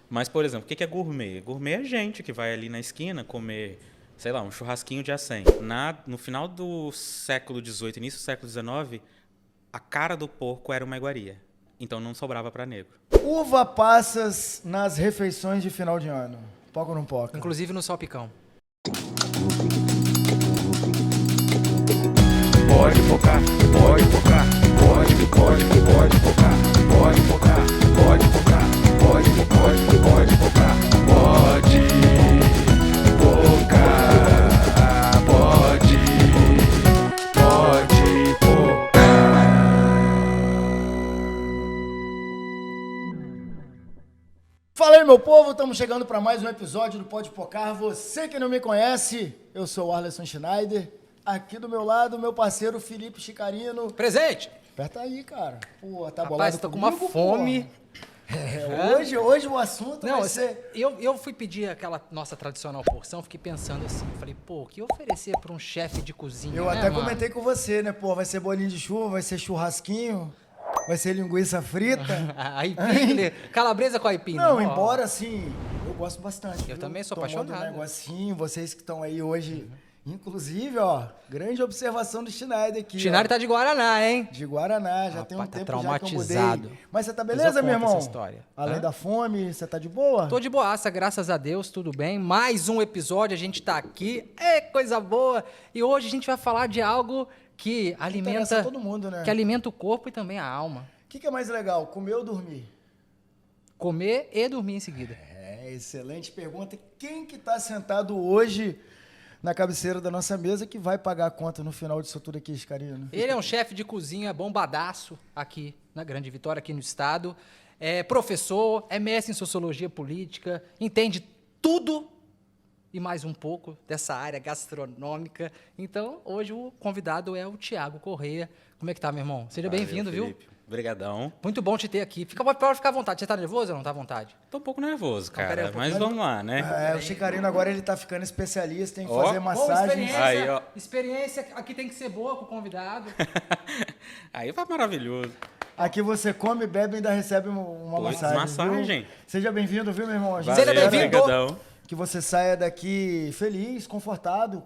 Mas, por exemplo, o que é gourmet? Gourmet é gente que vai ali na esquina comer, sei lá, um churrasquinho de acém. No final do século XVIII, início do século XIX, a cara do porco era uma iguaria. Então não sobrava para negro. Uva passas nas refeições de final de ano. Poca ou não poca? Inclusive no salpicão. Pode focar, pode focar, pode focar, pode focar, pode focar, pode focar, pode focar, pode focar. Fala aí, meu povo, estamos chegando para mais um episódio do Pode Pocar. Você que não me conhece, eu sou o Arleson Schneider. Aqui do meu lado, meu parceiro Felipe Chicarino. Presente! Aperta aí, cara. Pô, tá Rapaz, bolado tô com comigo, uma fome. Pô. Hoje o assunto Não, vai ser... eu fui pedir aquela nossa tradicional porção, fiquei pensando assim, falei, pô, o que oferecer para um chefe de cozinha, Eu né, até mano? comentei com você, né? Pô, vai ser bolinho de chuva, vai ser churrasquinho, vai ser linguiça frita. Aipim, né? Calabresa com aipim. Não, né? Ó, embora assim, eu gosto bastante. Eu viu? também sou Tomando apaixonado. um negocinho, vocês que estão aí hoje, inclusive, ó, grande observação do Schneider aqui. Chinari ó. tá de Guaraná, hein? De Guaraná, já Rapaz, tem um tá tempo já que eu traumatizado. mudei. Mas você tá Mas beleza, eu meu conto irmão? essa história. Além Hã? da fome, você tá de boa? Tô de boaça, graças a Deus, tudo bem. Mais um episódio, a gente tá aqui, é coisa boa. E hoje a gente vai falar de algo que Interessa alimenta, todo mundo, né? que alimenta o corpo e também a alma. O que é mais legal, comer ou dormir? Comer e dormir em seguida. É, excelente pergunta. Quem que tá sentado hoje na cabeceira da nossa mesa que vai pagar a conta no final disso tudo aqui, Scarino? Ele é um chefe de cozinha bombadaço aqui na Grande Vitória, aqui no estado. É professor, é mestre em sociologia política, entende tudo e mais um pouco dessa área gastronômica. Então, hoje o convidado é o Thiago Correia. Como é que tá, meu irmão? Seja bem-vindo, viu? Obrigadão. Muito bom te ter aqui. Pode ficar à vontade. Você tá nervoso ou não tá à vontade? Tô um pouco nervoso, peraí, cara, um pouco. mas vamos lá, né? É, o Chicarino agora ele tá ficando especialista em Ó. fazer massagens. Aí, ó. Experiência aqui tem que ser boa com o convidado. Aí vai maravilhoso. Aqui você come, bebe e ainda recebe uma Pois, massagem. massagem. Viu? Seja bem-vindo, viu, meu irmão? A gente Seja Valeu, bem-vindo. brigadão. Que você saia daqui feliz, confortado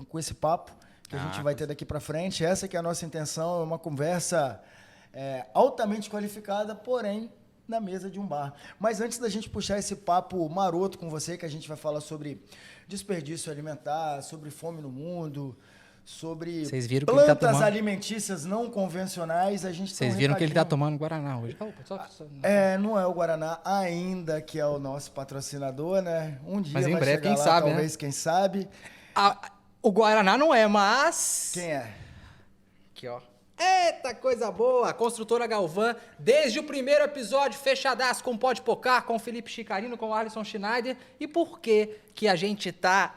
com esse papo que a gente vai ter daqui pra frente. Essa que é a nossa intenção, é uma conversa altamente qualificada, porém na mesa de um bar. Mas antes da gente puxar esse papo maroto com você, que a gente vai falar sobre desperdício alimentar, sobre fome no mundo, sobre Vocês viram que ele tá plantas tomando- alimentícias não convencionais, a gente tem Vocês um viram que ele tá recadinho. tomando Guaraná hoje. Não é o Guaraná ainda, que é o nosso patrocinador, né? Um dia Mas em vai breve, chegar quem lá, sabe, né? talvez, quem sabe. O Guaraná não é, mas... Quem é? Aqui, ó. Eita, coisa boa! A construtora Galvan, desde o primeiro episódio, fechadaço com o Pode Pocar, com o Felipe Chicarino, com o Arleson Schneider. E por que a gente tá,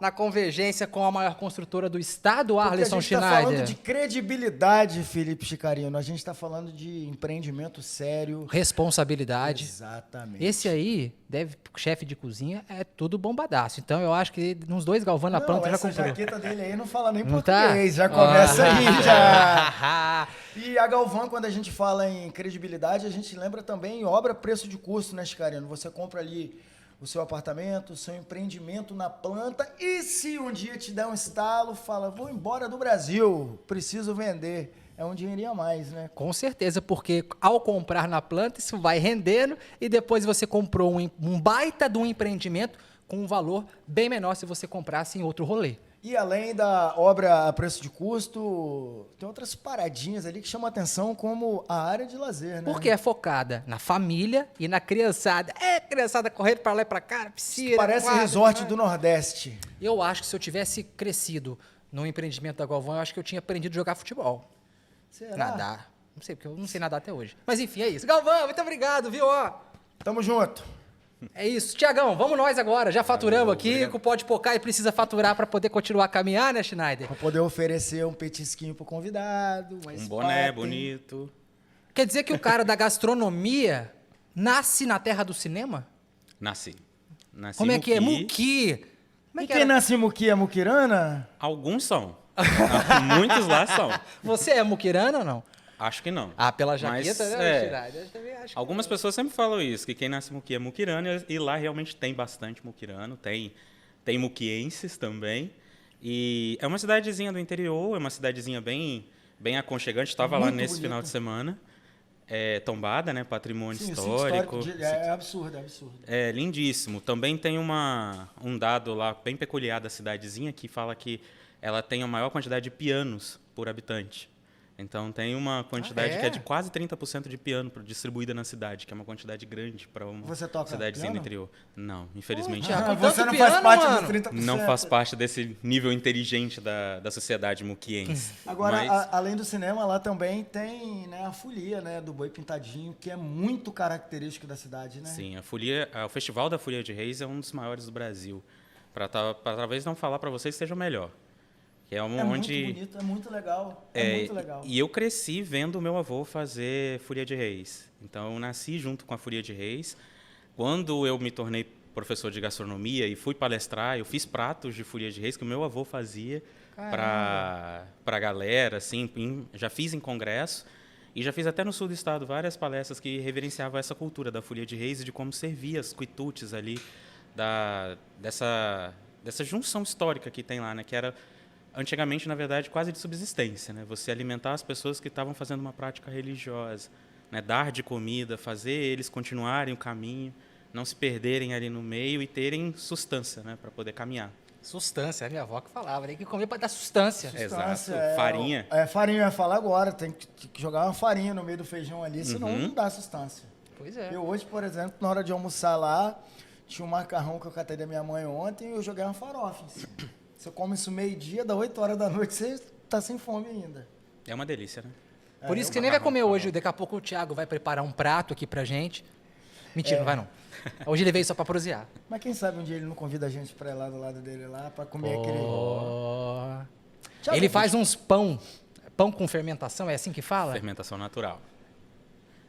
na convergência com a maior construtora do estado, Porque Arleson a gente tá Schneider? falando de credibilidade, Felipe Chicarino. A gente tá falando de empreendimento sério. Responsabilidade. Exatamente. Esse aí, chefe de cozinha, é tudo bombadaço. Então eu acho que uns 2 Galvan na planta já essa comprou. jaqueta dele aí não fala nem Não tá? português. Já começa aí, já. Ah. E a Galvan, quando a gente fala em credibilidade, a gente lembra também em obra, preço de custo, né, Chicarino? Você compra ali o seu apartamento, o seu empreendimento na planta e se um dia te der um estalo, fala, vou embora do Brasil, preciso vender. É um dinheirinho a mais, né? Com certeza, porque ao comprar na planta, isso vai rendendo e depois você comprou um baita de um empreendimento com um valor bem menor se você comprasse em outro rolê. E além da obra a preço de custo, tem outras paradinhas ali que chamam a atenção, como a área de lazer, né? Porque é focada na família e na criançada. Criançada correndo para lá e para cá, piscina. Parece quadra, resort né? do Nordeste. Eu acho que se eu tivesse crescido no empreendimento da Galvão, eu acho que eu tinha aprendido a jogar futebol. Será? Nadar. Não sei, porque eu não sei nadar até hoje. Mas enfim, é isso. Galvão, muito obrigado, viu? Tamo junto. É isso. Tiagão, vamos nós agora. Já faturamos aqui, obrigado. com o Pode Pocar e precisa faturar para poder continuar a caminhar, né, Schneider? Pra poder oferecer um petisquinho pro convidado. Um boné bonito. Quer dizer que o cara da gastronomia nasce na terra do cinema? Nasci. Nasci Como é que é? Muqui. Muqui. Como é E que quem era? nasce em Muqui é muquirana? Alguns são. Muitos lá são. Você é muquirana ou não? Acho que não. Ah, pela Mas, jaqueta, né? Eu também acho que algumas pessoas sempre falam isso, que quem nasce muqui é muquirano, e lá realmente tem bastante muquirano, tem muquienses também. E é uma cidadezinha do interior, é uma cidadezinha bem aconchegante. Estava lá Muito nesse bonito. final de semana. É tombada, né? Patrimônio Sim, o sítio histórico. é absurdo, é absurdo. É lindíssimo. Também tem um dado lá bem peculiar da cidadezinha que fala que ela tem a maior quantidade de pianos por habitante. Então tem uma quantidade que é de quase 30% de piano distribuída na cidade, que é uma quantidade grande para uma Você toca cidadezinha do piano? interior. Não, infelizmente Thiago, não. com Você tanto não faz piano, parte mano. dos 30%. Não faz parte desse nível inteligente da sociedade muquiense. Agora, Mas, além do cinema, lá também tem, né, a folia, né, do Boi Pintadinho, que é muito característico da cidade, né? sim, o Festival da Folia de Reis é um dos maiores do Brasil. Para talvez não falar para vocês seja o melhor. Que é É onde muito bonito, é muito legal. É muito legal. E eu cresci vendo o meu avô fazer Folia de Reis. Então, eu nasci junto com a Folia de Reis. Quando eu me tornei professor de gastronomia e fui palestrar, eu fiz pratos de Folia de Reis que o meu avô fazia para a galera, assim, já fiz em congresso e já fiz até no sul do estado várias palestras que reverenciavam essa cultura da Folia de Reis e de como servia as quitutes ali dessa junção histórica que tem lá, né, que era antigamente, na verdade, quase de subsistência, né? Você alimentar as pessoas que estavam fazendo uma prática religiosa, né? Dar de comida, fazer eles continuarem o caminho, não se perderem ali no meio e terem sustância, né? Para poder caminhar. Sustância, a minha avó que falava, tem que comer para dar sustância. Exato. É, Farinha. Farinha, eu ia falar agora. Tem que jogar uma farinha no meio do feijão ali, senão não dá sustância. Pois é. Eu hoje, por exemplo, na hora de almoçar lá, tinha um macarrão que eu catei da minha mãe ontem e eu joguei uma farofa em cima. Você come isso meio-dia, dá 8 horas da noite, você tá sem fome ainda. É uma delícia, né? Por isso que nem vai comer hoje. Daqui a pouco o Thiago vai preparar um prato aqui pra gente. Mentira, não vai não. Hoje ele veio só pra prosear. Mas quem sabe um dia ele não convida a gente pra ir lá do lado dele lá, pra comer aquele... Thiago, Ele faz uns pão com fermentação, é assim que fala? Fermentação natural.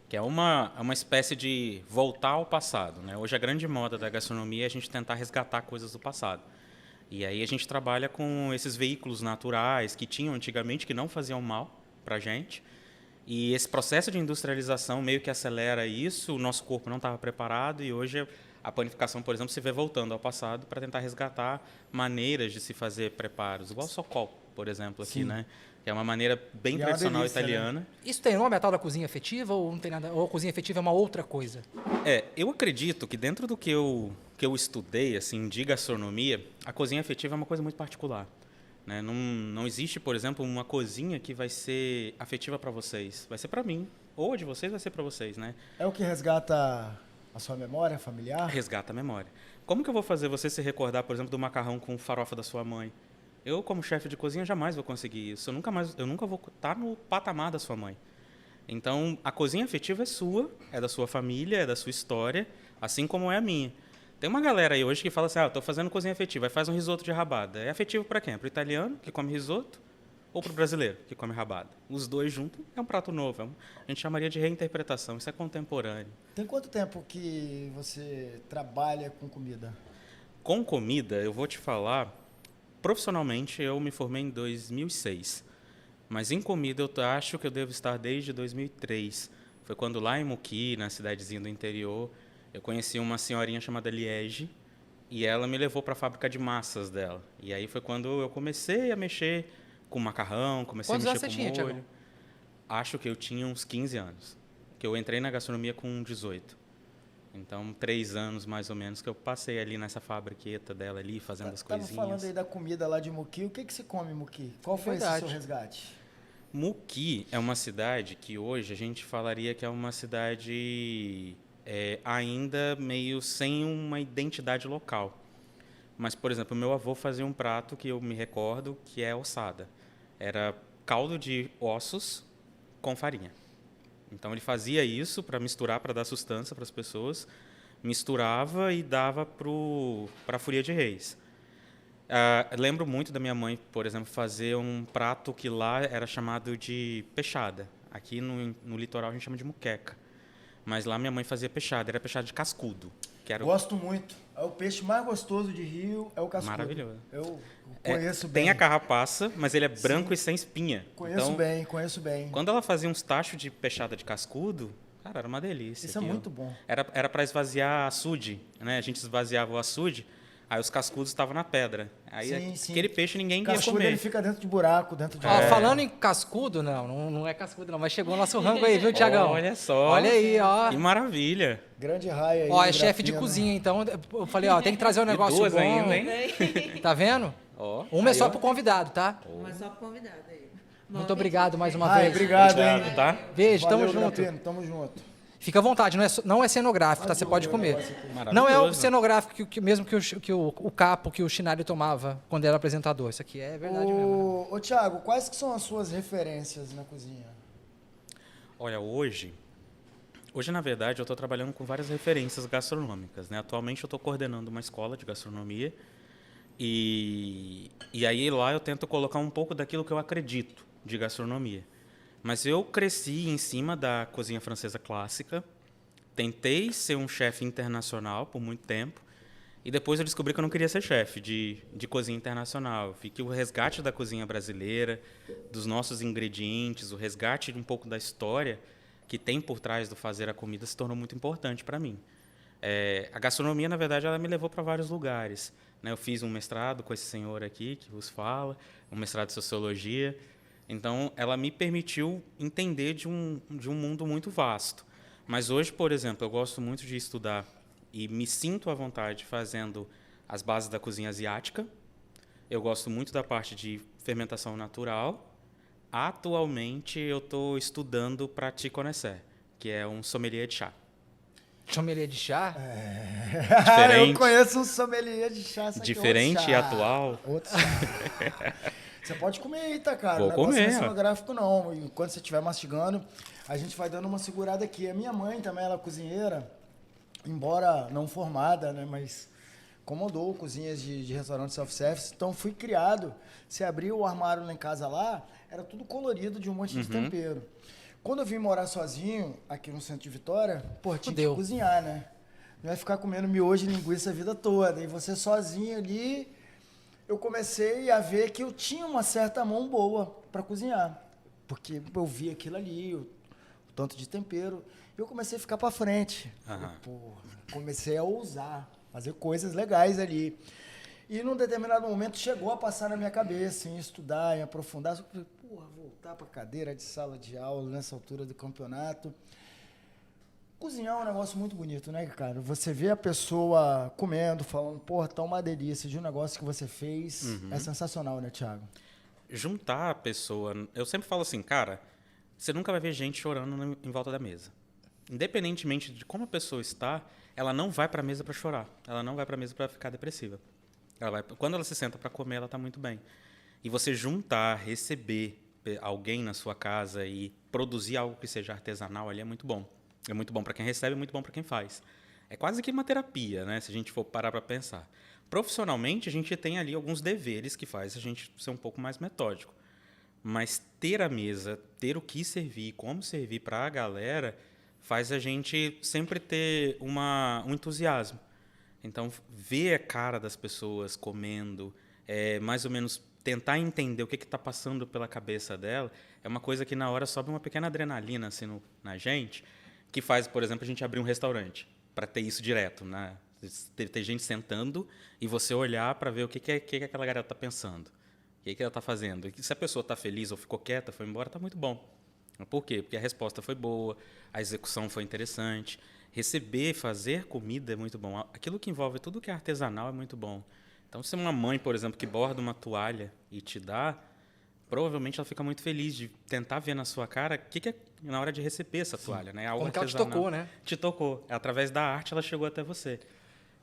Que é uma espécie de voltar ao passado, né? Hoje a grande moda da gastronomia é a gente tentar resgatar coisas do passado. E aí a gente trabalha com esses veículos naturais que tinham antigamente, que não faziam mal para a gente. E esse processo de industrialização meio que acelera isso, o nosso corpo não estava preparado e hoje a panificação, por exemplo, se vê voltando ao passado para tentar resgatar maneiras de se fazer preparos, igual o socol, por exemplo, aqui, né? Que é uma maneira bem E é uma tradicional delícia, italiana. né? Isso tem nome, a tal da cozinha efetiva, ou não tem nada? Ou a cozinha efetiva é uma outra coisa? Eu acredito que dentro do que eu estudei, assim, de gastronomia, a cozinha afetiva é uma coisa muito particular. Né? Não existe, por exemplo, uma cozinha que vai ser afetiva para vocês. Vai ser para mim. Ou a de vocês vai ser para vocês, né? É o que resgata a sua memória familiar? Resgata a memória. Como que eu vou fazer você se recordar, por exemplo, do macarrão com farofa da sua mãe? Eu, como chefe de cozinha, jamais vou conseguir isso. Eu nunca vou estar no patamar da sua mãe. Então, a cozinha afetiva é sua, é da sua família, é da sua história, assim como é a minha. Tem uma galera aí hoje que fala assim, eu estou fazendo cozinha afetiva, aí faz um risoto de rabada. É afetivo para quem? Para o italiano, que come risoto, ou para o brasileiro, que come rabada? Os dois juntos é um prato novo. A gente chamaria de reinterpretação, isso é contemporâneo. Tem quanto tempo que você trabalha com comida? Com comida, eu vou te falar, profissionalmente eu me formei em 2006. Mas em comida eu acho que eu devo estar desde 2003. Foi quando lá em Muqui, na cidadezinha do interior, eu conheci uma senhorinha chamada Liege e ela me levou para a fábrica de massas dela. E aí foi quando eu comecei a mexer com macarrão, comecei Quantos a anos mexer você com tinha, molho. Thiago? Acho que eu tinha uns 15 anos. Que eu entrei na gastronomia com 18. Então, 3 anos mais ou menos que eu passei ali nessa fabriqueta dela ali, fazendo as Tava coisinhas. falando aí da comida lá de Muqui. O que se come em Muqui? Qual foi esse Verdade. seu resgate? Muqui é uma cidade que hoje a gente falaria que é uma cidade ainda meio sem uma identidade local. Mas, por exemplo, meu avô fazia um prato que eu me recordo que é ossada. Era caldo de ossos com farinha. Então ele fazia isso para misturar, para dar sustância para as pessoas, misturava e dava para a Folia de Reis. Lembro muito da minha mãe, por exemplo, fazer um prato que lá era chamado de peixada. Aqui no litoral a gente chama de muqueca. Mas lá minha mãe fazia peixada, era peixada de cascudo. que era Gosto muito. É o peixe mais gostoso de Rio, é o cascudo. Maravilhoso. Eu conheço bem. Tem a carrapaça, mas ele é branco e sem espinha. Conheço Então, conheço bem. quando ela fazia uns tachos de peixada de cascudo, cara, era uma delícia. Isso é aquilo. muito bom. Era para esvaziar açude, né? A gente esvaziava o açude, aí os cascudos estavam na pedra. Aí Sim. aquele peixe ninguém ia Cascudo comer. ele fica dentro de buraco, dentro de... Ó, falando em cascudo, não é cascudo não, mas chegou o nosso rango aí, viu, Tiagão? Olha só. Olha aí, ó. Que maravilha. Grande raia aí. Ó, é de chefe de grafina. cozinha, então eu falei, ó, tem que trazer um negócio duas bom. ainda, hein? Tá vendo? Ó, Uma é aí, só ó. pro convidado, tá? Mas só convidado aí. Muito obrigado mais uma Ai, vez. obrigado, hein? Obrigado, tá? Beijo, tamo Valeu, junto. Grapino, tamo junto. Fica à vontade, não é cenográfico, tá? Você pode comer. Não é o cenográfico mesmo que o capo que o Chinari tomava quando era apresentador. Isso aqui é verdade mesmo. Ô, Thiago, quais que são as suas referências na cozinha? Olha, hoje, na verdade, eu estou trabalhando com várias referências gastronômicas, né? Atualmente eu estou coordenando uma escola de gastronomia e aí lá eu tento colocar um pouco daquilo que eu acredito de gastronomia. Mas eu cresci em cima da cozinha francesa clássica, tentei ser um chefe internacional por muito tempo e depois eu descobri que eu não queria ser chefe de cozinha internacional. Eu vi que o resgate da cozinha brasileira, dos nossos ingredientes, o resgate de um pouco da história que tem por trás do fazer a comida se tornou muito importante para mim. A gastronomia, na verdade, ela me levou para vários lugares, né? Eu fiz um mestrado com esse senhor aqui que vos fala, um mestrado de sociologia. Então, ela me permitiu entender de um mundo muito vasto. Mas hoje, por exemplo, eu gosto muito de estudar e me sinto à vontade fazendo as bases da cozinha asiática. Eu gosto muito da parte de fermentação natural. Atualmente, eu estou estudando para Petit Connoisseur, que é um sommelier de chá. Sommelier de chá? Diferente. Eu conheço um sommelier de chá. esse aqui é Diferente outro e chá. atual. Outro chá. Você pode comer aí, tá, cara? Vou O negócio comer, não é ó. cenográfico, não. Enquanto você estiver mastigando, a gente vai dando uma segurada aqui. A minha mãe também, ela é cozinheira, embora não formada, né? Mas comandou cozinhas de restaurante self-service. Então, fui criado. Você abriu o armário lá em casa lá, era tudo colorido de um monte de tempero. Quando eu vim morar sozinho, aqui no centro de Vitória, pô, tinha que cozinhar, né? Não ia ficar comendo miojo e linguiça a vida toda. E você sozinho ali... Eu comecei a ver que eu tinha uma certa mão boa para cozinhar, porque eu vi aquilo ali, o tanto de tempero, e eu comecei a ficar para frente. Comecei a ousar, fazer coisas legais ali. E num determinado momento chegou a passar na minha cabeça em estudar, em aprofundar. Eu falei, voltar para a cadeira de sala de aula nessa altura do campeonato. Cozinhar é um negócio muito bonito, né, cara? Você vê a pessoa comendo, falando, tá uma delícia de um negócio que você fez. É sensacional, né, Thiago? Juntar a pessoa... Eu sempre falo assim, cara, você nunca vai ver gente chorando em volta da mesa. Independentemente de como a pessoa está, ela não vai para a mesa para chorar. Ela não vai para a mesa para ficar depressiva. Quando ela se senta para comer, ela está muito bem. E você juntar, receber alguém na sua casa e produzir algo que seja artesanal ali é muito bom. É muito bom para quem recebe, é muito bom para quem faz. É quase que uma terapia, né? Se a gente for parar para pensar. Profissionalmente, a gente tem ali alguns deveres que faz a gente ser um pouco mais metódico. Mas ter a mesa, ter o que servir, como servir para a galera, faz a gente sempre ter um entusiasmo. Então, ver a cara das pessoas comendo, mais ou menos tentar entender o que está passando pela cabeça dela, é uma coisa que na hora sobe uma pequena adrenalina assim, na gente, que faz, por exemplo, a gente abrir um restaurante, para ter isso direto, né? Ter gente sentando e você olhar para ver o que aquela galera está pensando, o que ela está fazendo. E se a pessoa está feliz ou ficou quieta, foi embora, está muito bom. Por quê? Porque a resposta foi boa, a execução foi interessante. Receber, fazer comida é muito bom. Aquilo que envolve tudo que é artesanal é muito bom. Então, se uma mãe, por exemplo, que borda uma toalha e te dá, provavelmente ela fica muito feliz de tentar ver na sua cara o que é na hora de receber essa toalha, né? Algo Como que ela te artesanal. tocou, né? Te tocou. Através da arte, ela chegou até você.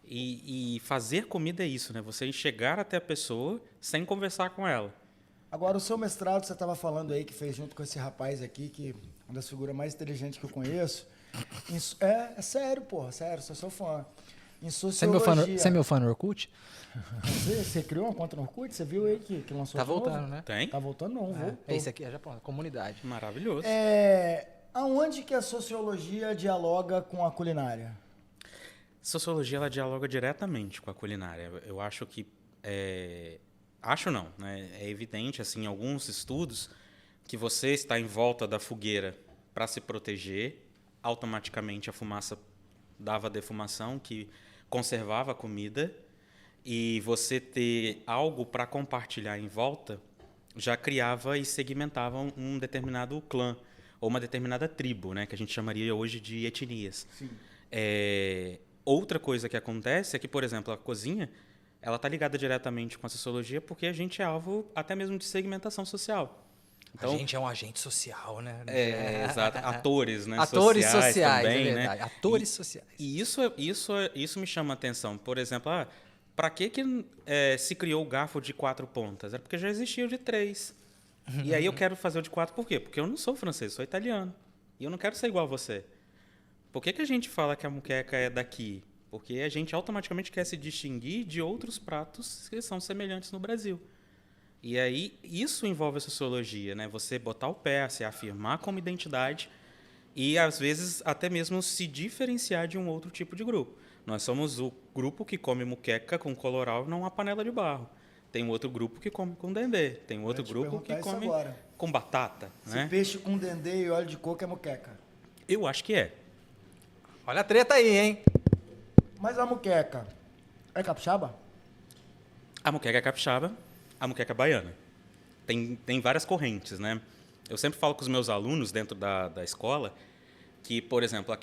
E fazer comida é isso, né? Você chegar até a pessoa sem conversar com ela. Agora, o seu mestrado, você estava falando aí, que fez junto com esse rapaz aqui, que é uma das figuras mais inteligentes que eu conheço. É sério, porra, sério, sou seu fã. Em sociologia... Você é meu fã no Orkut? Você criou uma conta no Orkut? Você viu aí que lançou Tá de novo? voltando, né? Tem? Tá voltando não, voltou. É isso aqui, é Japão, comunidade. Maravilhoso. Aonde que a sociologia dialoga com a culinária? Sociologia, ela dialoga diretamente com a culinária. Eu acho que... acho não, né? É evidente, assim, em alguns estudos, que você está em volta da fogueira para se proteger, automaticamente a fumaça dava defumação, que conservava a comida, e você ter algo para compartilhar em volta já criava e segmentava um determinado clã, ou uma determinada tribo, né? Que a gente chamaria hoje de etnias. Sim. Outra coisa que acontece é que, por exemplo, a cozinha, ela está ligada diretamente com a sociologia porque a gente é alvo até mesmo de segmentação social. Então, a gente é um agente social, né? exato. Atores, né? Atores sociais, também, é verdade. né? Atores sociais. E isso me chama a atenção. Por exemplo, para que se criou o garfo de 4 pontas? Era porque já existia o de 3. E aí eu quero fazer o de 4 por quê? Porque eu não sou francês, eu sou italiano. E eu não quero ser igual a você. Por que a gente fala que a muqueca é daqui? Porque a gente automaticamente quer se distinguir de outros pratos que são semelhantes no Brasil. E aí, isso envolve a sociologia, né? Você botar o pé, se afirmar como identidade e, às vezes, até mesmo se diferenciar de um outro tipo de grupo. Nós somos o grupo que come muqueca com colorau numa panela de barro. Tem outro grupo que come com dendê. Tem outro grupo que come com batata. Se né? peixe com dendê e óleo de coco é moqueca. Eu acho que é. Olha a treta aí, hein? Mas a moqueca é capixaba? A muqueca é capixaba, a muqueca é baiana. Tem várias correntes, né? Eu sempre falo com os meus alunos dentro da escola que, por exemplo,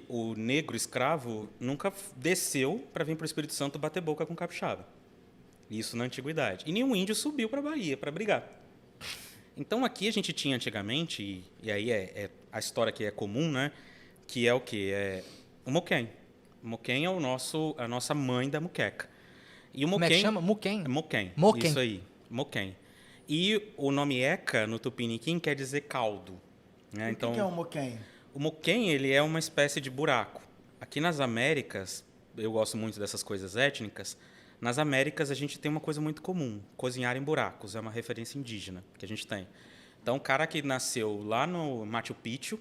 o negro escravo nunca desceu para vir para o Espírito Santo bater boca com capixaba. Isso na antiguidade. E nenhum índio subiu para a Bahia para brigar. Então, aqui a gente tinha antigamente, e aí é a história que é comum, né? Que é o quê? É o moquém. O moquém é a nossa mãe da muqueca. E o moquém, como é que chama? Muquém? Moquém. Moquém. Isso aí, moquém. E o nome eca, no tupiniquim, quer dizer caldo. Né? O que é um moquém? O moquém, ele é uma espécie de buraco. Aqui nas Américas, eu gosto muito dessas coisas étnicas, nas Américas a gente tem uma coisa muito comum, cozinhar em buracos, é uma referência indígena que a gente tem. Então, o cara que nasceu lá no Machu Picchu,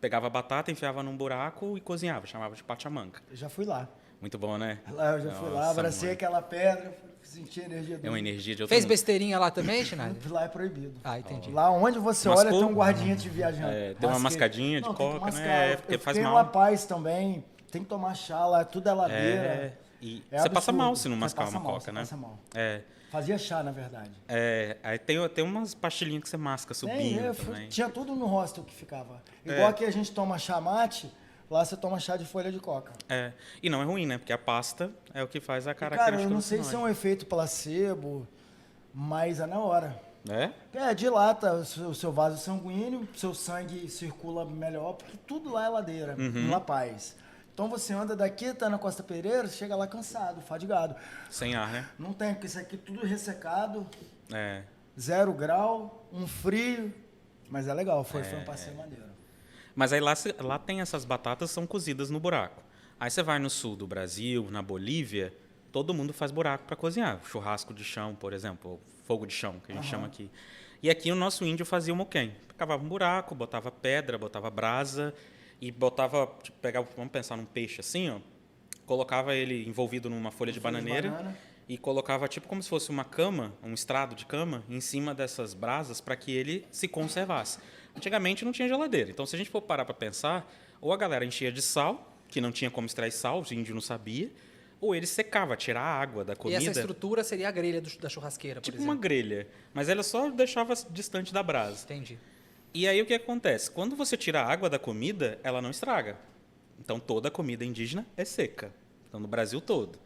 pegava a batata, enfiava num buraco e cozinhava, chamava de pachamanca. Eu já fui lá. Muito bom, né? Eu já fui lá, Nossa, abracei mãe. aquela pedra, senti a energia É uma dele. energia de outro Fez mundo. besteirinha lá também, Schneider? Lá é proibido. Ah, entendi. Lá onde você Mascou? olha tem um guardinha te viajando. Tem uma mascadinha de Não, tem que coca, mascar. né? É, porque Eu faz fiquei mal. em La Paz também, tem que tomar chá lá, tudo é ladeira. E É você passa absurdo. mal se não Você mascar passa uma mal, coca, você né? passa mal. É, Fazia chá, na verdade. aí tem umas pastilhinhas que você masca subindo também. Tinha tudo no hostel que ficava. Igual aqui a gente toma chá mate, lá você toma chá de folha de coca. E não é ruim, né? Porque a pasta é o que faz a E, característica cara, eu não do sei se é sinônimo. um efeito placebo, mas é na hora. É? Dilata o seu vaso sanguíneo, seu sangue circula melhor, porque tudo lá é ladeira, em La Paz. Então você anda daqui, tá na Costa Pereira, chega lá cansado, fadigado. Sem ar, né? Não tem, porque isso aqui tudo ressecado, É. 0 grau, um frio, mas é legal, foi um passeio maneiro. Mas aí lá tem essas batatas que são cozidas no buraco. Aí você vai no sul do Brasil, na Bolívia, todo mundo faz buraco para cozinhar. Churrasco de chão, por exemplo, ou fogo de chão, que a gente chama aqui. E aqui o nosso índio fazia o moquém. Cavava um buraco, botava pedra, botava brasa e botava, tipo, vamos pensar num peixe assim, ó, colocava ele envolvido numa folha de bananeira e colocava tipo como se fosse uma cama, um estrado de cama, em cima dessas brasas para que ele se conservasse. Antigamente não tinha geladeira, então se a gente for parar para pensar, ou a galera enchia de sal, que não tinha como extrair sal, o índio não sabia, ou ele secava, tirar a água da E comida. essa estrutura seria a grelha da churrasqueira, por Tipo exemplo. uma grelha, mas ela só deixava distante da brasa. Entendi. E aí o que acontece? Quando você tira a água da comida, ela não estraga. Então toda a comida indígena é seca. Então no Brasil todo.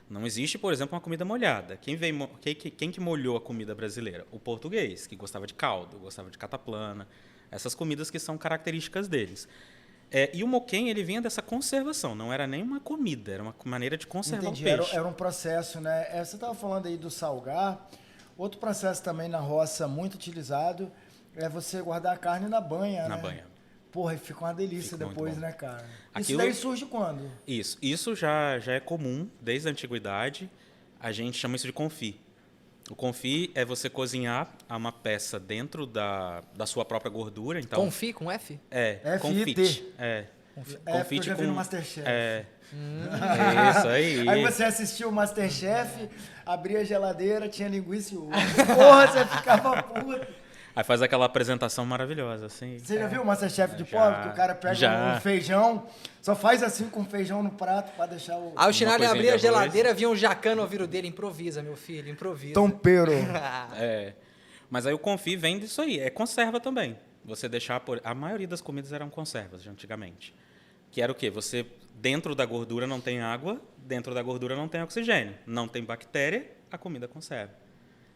Não existe, por exemplo, uma comida molhada. Quem que molhou a comida brasileira? O português, que gostava de caldo, gostava de cataplana, essas comidas que são características deles. E o moquém, ele vinha dessa conservação, não era nem uma comida, era uma maneira de conservar Entendi, o peixe. era um processo, né? Você estava falando aí do salgar. Outro processo também na roça muito utilizado é você guardar a carne na banha, Na né? banha. Porra, e fica uma delícia Fica muito depois, bom. né, cara? Aquilo- Isso daí surge quando? Isso já é comum desde a antiguidade. A gente chama isso de confit. O confit é você cozinhar uma peça dentro da sua própria gordura. Então, Confit com F? FIT. confit. Porque eu já vi no Masterchef. Isso aí. Aí você assistiu o Masterchef, abria a geladeira, tinha linguiça e ovo. Porra, você ficava puto. Aí faz aquela apresentação maravilhosa, assim. Você já viu o Masterchef de pobre? Que o cara pega um feijão, só faz assim com feijão no prato pra deixar o... Aí o Chinalho coisinha abria a de arroz. geladeira, vinha um jacan no ouvido dele. Improvisa, meu filho, improvisa. Tompeiro. Mas aí o confit vem disso aí, é conserva também. Você deixar por... A maioria das comidas eram conservas de antigamente. Que era o quê? Você, dentro da gordura não tem água, dentro da gordura não tem oxigênio, não tem bactéria, a comida conserva.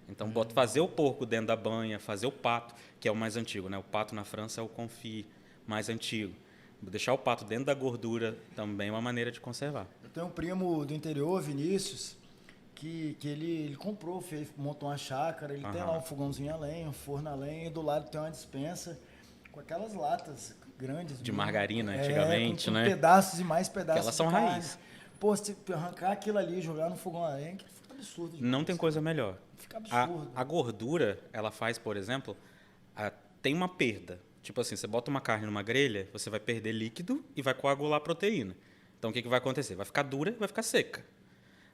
Então, fazer o porco dentro da banha, fazer o pato, que é o mais antigo, né? O pato na França é o confit mais antigo. Deixar o pato dentro da gordura também é uma maneira de conservar. Eu tenho um primo do interior, Vinícius, que ele comprou, montou uma chácara, ele tem lá um fogãozinho a lenha, um forno a lenha, e do lado tem uma despensa com aquelas latas grandes. De margarina, antigamente, com né? pedaços e mais pedaços Elas são de carne. raiz. Pô, se arrancar aquilo ali e jogar no fogão a lenha, que fica absurdo. Não tem coisa melhor. Fica absurdo. A gordura, ela faz, por exemplo, tem uma perda. Tipo assim, você bota uma carne numa grelha, você vai perder líquido e vai coagular a proteína. Então, o que vai acontecer? Vai ficar dura e vai ficar seca.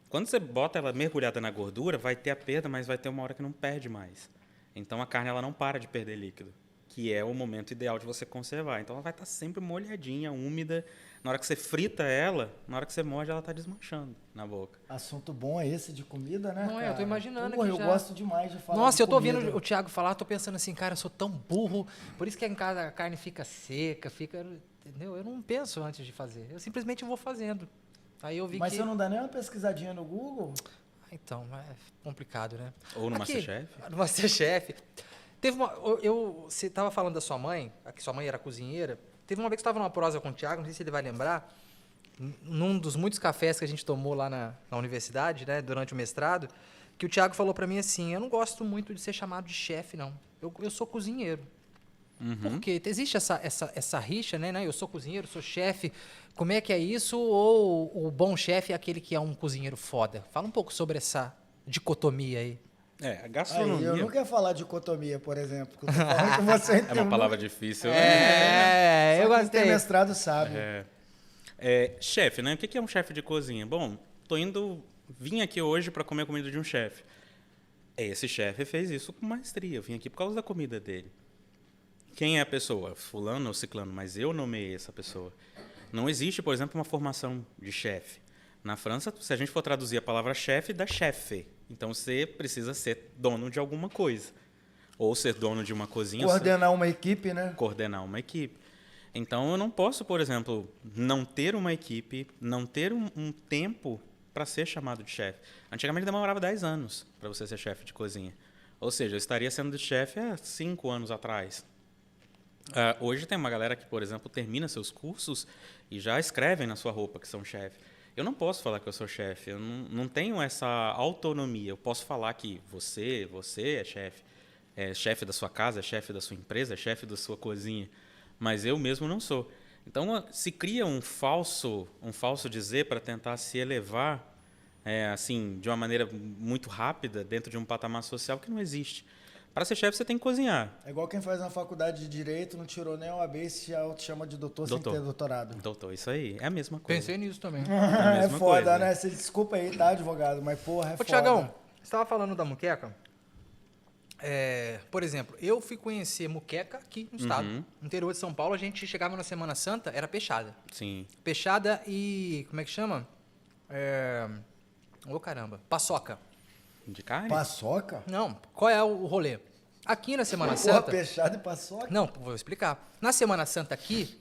Quando você bota ela mergulhada na gordura, vai ter a perda, mas vai ter uma hora que não perde mais. Então, a carne ela não para de perder líquido, que é o momento ideal de você conservar. Então, ela vai estar sempre molhadinha, úmida. Na hora que você frita ela, na hora que você morde, ela está desmanchando na boca. Assunto bom é esse de comida, né, Não é, eu tô cara? imaginando Porra, aqui eu já. gosto demais de falar Nossa, de eu tô comida. ouvindo o Thiago falar, tô pensando assim, cara, eu sou tão burro, por isso que em casa a carne fica seca, entendeu? Eu não penso antes de fazer, eu simplesmente vou fazendo. Aí eu vi Mas que... você não dá nem uma pesquisadinha no Google? Então, é complicado, né? Ou no Aqui, Masterchef. No Masterchef. Teve uma... Você estava falando da sua mãe, que sua mãe era cozinheira. Teve uma vez que eu estava numa prosa com o Thiago, não sei se ele vai lembrar, num dos muitos cafés que a gente tomou lá na universidade, né, durante o mestrado, que o Thiago falou para mim assim, eu não gosto muito de ser chamado de chefe, não. Eu sou cozinheiro. Porque existe essa rixa, né? Eu sou cozinheiro, sou chefe. Como é que é isso? Ou o bom chefe é aquele que é um cozinheiro foda? Fala um pouco sobre essa dicotomia aí. A Aí, gastronomia eu não quero falar de dicotomia, por exemplo. Que eu tô falando que você é uma palavra difícil. Eu Quem gostei. tem mestrado sabe. Chefe, né? O que é um chefe de cozinha? Bom, vim aqui hoje para comer a comida de um chefe. Esse chefe fez isso com maestria. Eu vim aqui por causa da comida dele. Quem é a pessoa? Fulano ou ciclano, mas eu nomeei essa pessoa. Não existe, por exemplo, uma formação de chefe. Na França, se a gente for traduzir a palavra chefe, dá chefe. Então, você precisa ser dono de alguma coisa. Ou ser dono de uma cozinha. Coordenar uma equipe, né? Coordenar uma equipe. Então, eu não posso, por exemplo, não ter uma equipe, não ter um tempo para ser chamado de chefe. Antigamente, demorava 10 anos para você ser chefe de cozinha. Ou seja, eu estaria sendo chefe há 5 anos atrás. Hoje tem uma galera que, por exemplo, termina seus cursos e já escrevem na sua roupa que são chefe. Eu não posso falar que eu sou chefe, eu não tenho essa autonomia. Eu posso falar que você é chefe da sua casa, é chefe da sua empresa, é chefe da sua cozinha, mas eu mesmo não sou. Então, se cria um falso dizer para tentar se elevar assim, de uma maneira muito rápida dentro de um patamar social que não existe. Para ser chefe, você tem que cozinhar. É igual quem faz na faculdade de Direito, não tirou nem o AB e se chama de doutor sem ter doutorado. Doutor, isso aí. É a mesma coisa. Pensei nisso também. a É mesma foda, coisa. né? Você desculpa aí, tá, advogado? Mas, porra, é Ô, foda. Tiagão, você estava falando da muqueca. Por exemplo, eu fui conhecer muqueca aqui no estado. No interior de São Paulo, a gente chegava na Semana Santa, era peixada. Sim. Peixada e... como é que chama? Ô, caramba. Paçoca. De carne? Paçoca? Não, qual é o rolê? Aqui na Semana Porra, Santa... peixada e paçoca? Não, vou explicar. Na Semana Santa aqui,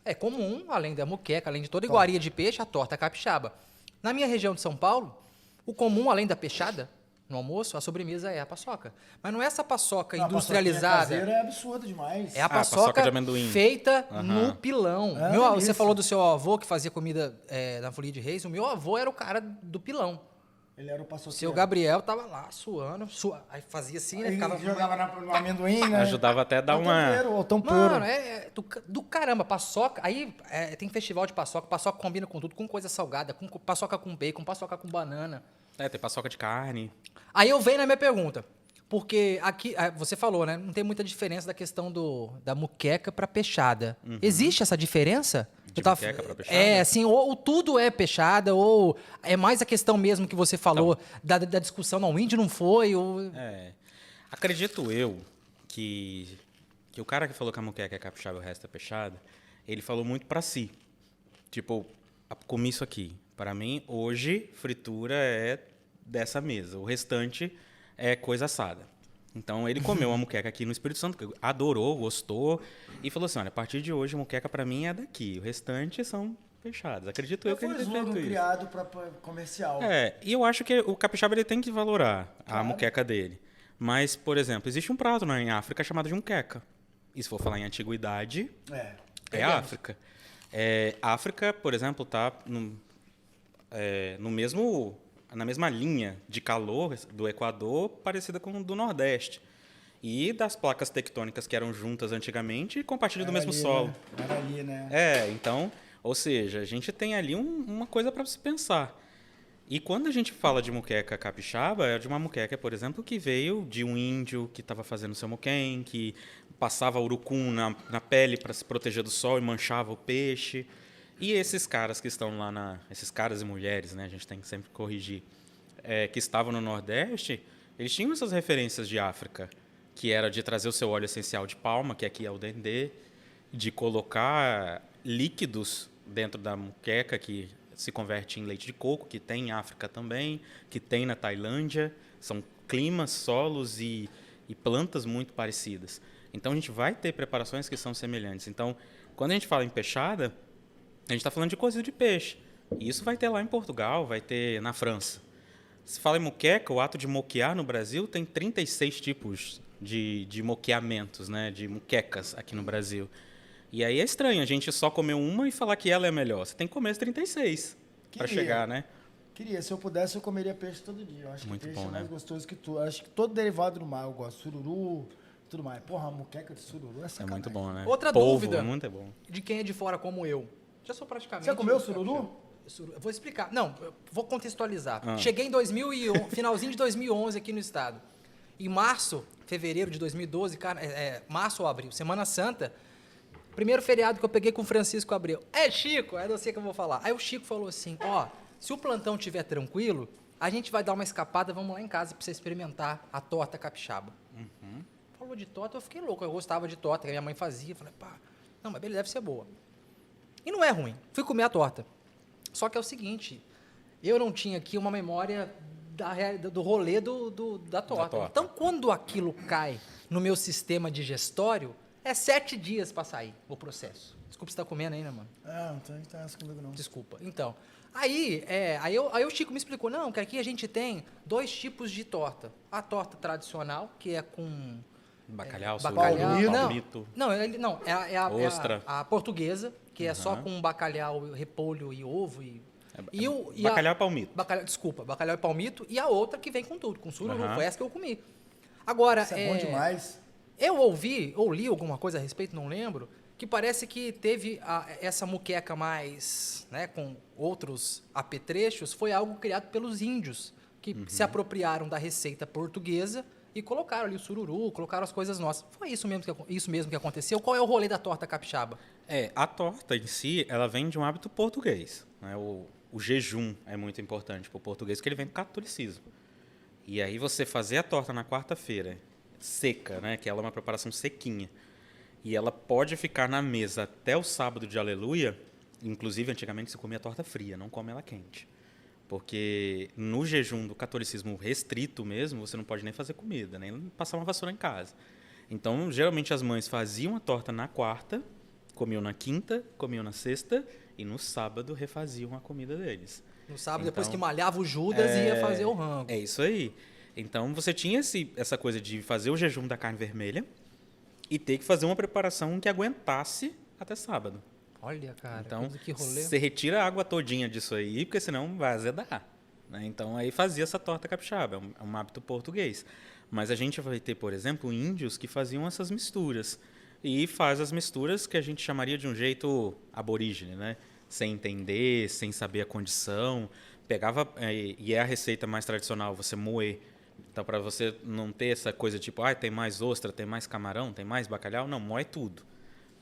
é comum, além da muqueca, além de toda iguaria de peixe, a torta capixaba. Na minha região de São Paulo, o comum, além da peixada, no almoço, a sobremesa é a paçoca. Mas não é essa paçoca Não, a industrializada. paçoquinha caseira é absurdo demais. É a paçoca paçoca de amendoim. feita no pilão. Você isso. falou do seu avô que fazia comida na Folia de Reis. O meu avô era o cara do pilão. Ele era o O paçoqueiro. seu Gabriel tava lá suando, aí fazia assim, né? Ele Ficava jogava no amendoim, né? Ajudava até a dar uma... O tompeiro. Mano, do caramba, paçoca. Aí tem festival de paçoca. Paçoca combina com tudo, com coisa salgada, com paçoca com bacon, paçoca com banana. tem paçoca de carne. Aí eu venho na minha pergunta. Porque aqui, você falou, né? Não tem muita diferença da questão da muqueca pra peixada. Existe essa diferença? De moqueca pra peixada? É, assim, ou tudo é peixada, ou é mais a questão mesmo que você falou da discussão, não, o índio não foi, ou... Acredito eu que o cara que falou que a moqueca é capixaba e o resto é peixada, ele falou muito pra si. Tipo, comi isso aqui. Para mim, hoje, fritura é dessa mesa. O restante é coisa assada. Então, ele comeu uma moqueca aqui no Espírito Santo, adorou, gostou, e falou assim, olha, a partir de hoje, a moqueca para mim é daqui. O restante são fechadas. Acredito eu que Foi ele um tenha slogan feito isso. criado para comercial. E eu acho que o capixaba ele tem que valorar a Claro. moqueca dele. Mas, por exemplo, existe um prato em África chamado de moqueca. E se for falar em antiguidade, é Entendemos. África. África, por exemplo, está na mesma linha de calor do Equador, parecida com o do Nordeste. E das placas tectônicas que eram juntas antigamente, compartilham do mesmo ali, solo. Né? Era ali, né? Então, ou seja, a gente tem ali uma coisa para se pensar. E quando a gente fala de moqueca capixaba, é de uma moqueca, por exemplo, que veio de um índio que estava fazendo seu moquém, que passava urucum na pele para se proteger do sol e manchava o peixe. E esses caras que estão lá, esses caras e mulheres, né, a gente tem que sempre corrigir, que estavam no Nordeste, eles tinham essas referências de África, que era de trazer o seu óleo essencial de palma, que aqui é o dendê, de colocar líquidos dentro da moqueca, que se converte em leite de coco, que tem em África também, que tem na Tailândia. São climas, solos e plantas muito parecidas. Então, a gente vai ter preparações que são semelhantes. Então, quando a gente fala em peixada, a gente está falando de cozido de peixe. E isso vai ter lá em Portugal, vai ter na França. Se fala em moqueca, o ato de moquear no Brasil tem 36 tipos de moqueamentos, né, de moquecas aqui no Brasil. E aí é estranho a gente só comer uma e falar que ela é a melhor. Você tem que comer as 36 para chegar, né? Queria, se eu pudesse, eu comeria peixe todo dia. Eu acho Muito que peixe bom, é mais né? gostoso que tudo. Acho que todo derivado do mar eu gosto. Sururu, tudo mais. Porra, a moqueca de sururu é É sacanagem. muito bom, né? Outra Polvo, dúvida. muito bom. De quem é de fora como eu. Já sou praticamente... Você comeu sururu? Eu vou explicar. Não, eu vou contextualizar. Cheguei em 2011, finalzinho de 2011 aqui no estado. Em março, fevereiro de 2012, março ou abril, Semana Santa, primeiro feriado que eu peguei com o Francisco Abreu. Chico, eu não sei o que eu vou falar. Aí o Chico falou assim, se o plantão estiver tranquilo, a gente vai dar uma escapada, vamos lá em casa para você experimentar a torta capixaba. Falou de torta, eu fiquei louco. Eu gostava de torta, que a minha mãe fazia. Falei, não, mas beleza, deve ser boa. E não é ruim. Fui comer a torta. Só que é o seguinte, eu não tinha aqui uma memória do rolê da torta. Então, quando aquilo cai no meu sistema digestório, é 7 dias para sair o processo. Desculpa, você tá comendo ainda, mano? Não tem essa comigo não. Desculpa. Então, aí o Chico me explicou, não, que aqui a gente tem 2 tipos de torta. A torta tradicional, que é com... Bacalhau, bacalhau, sururu, não, palmito. não, Ostra. a portuguesa, que é só com bacalhau, repolho e ovo Bacalhau e palmito. Bacalhau e palmito, e a outra que vem com tudo, com sururu, Aham. foi essa que eu comi. Agora, Isso é bom demais. eu ouvi, ou li alguma coisa a respeito, não lembro, que parece que teve essa muqueca mais, né, com outros apetrechos, foi algo criado pelos índios, que se apropriaram da receita portuguesa e colocaram ali o sururu, colocaram as coisas nossas. Foi isso mesmo que aconteceu? Qual é o rolê da torta capixaba? A torta em si, ela vem de um hábito português, né? O jejum é muito importante para o português, porque ele vem do catolicismo. E aí você fazer a torta na quarta-feira, seca, né? Que ela é uma preparação sequinha, e ela pode ficar na mesa até o sábado de Aleluia. Inclusive, antigamente se comia torta fria, não come ela quente. Porque no jejum do catolicismo restrito mesmo, você não pode nem fazer comida, nem passar uma vassoura em casa. Então, geralmente as mães faziam a torta na quarta, comiam na quinta, comiam na sexta, e no sábado refaziam a comida deles. No sábado, Então, depois que malhava o Judas, ia fazer o rango. É isso aí. Então, você tinha essa coisa de fazer o jejum da carne vermelha e ter que fazer uma preparação que aguentasse até sábado. Olha, cara, Então, que rolê. você retira a água todinha disso aí, porque senão vai azedar, né? Então, aí fazia essa torta capixaba, é um hábito português. Mas a gente vai ter, por exemplo, índios que faziam essas misturas. E faz as misturas que a gente chamaria de um jeito aborígene, né? Sem entender, sem saber a condição. Pegava, e é a receita mais tradicional, você moer. Então, para você não ter essa coisa tipo, tem mais ostra, tem mais camarão, tem mais bacalhau, não, moe tudo.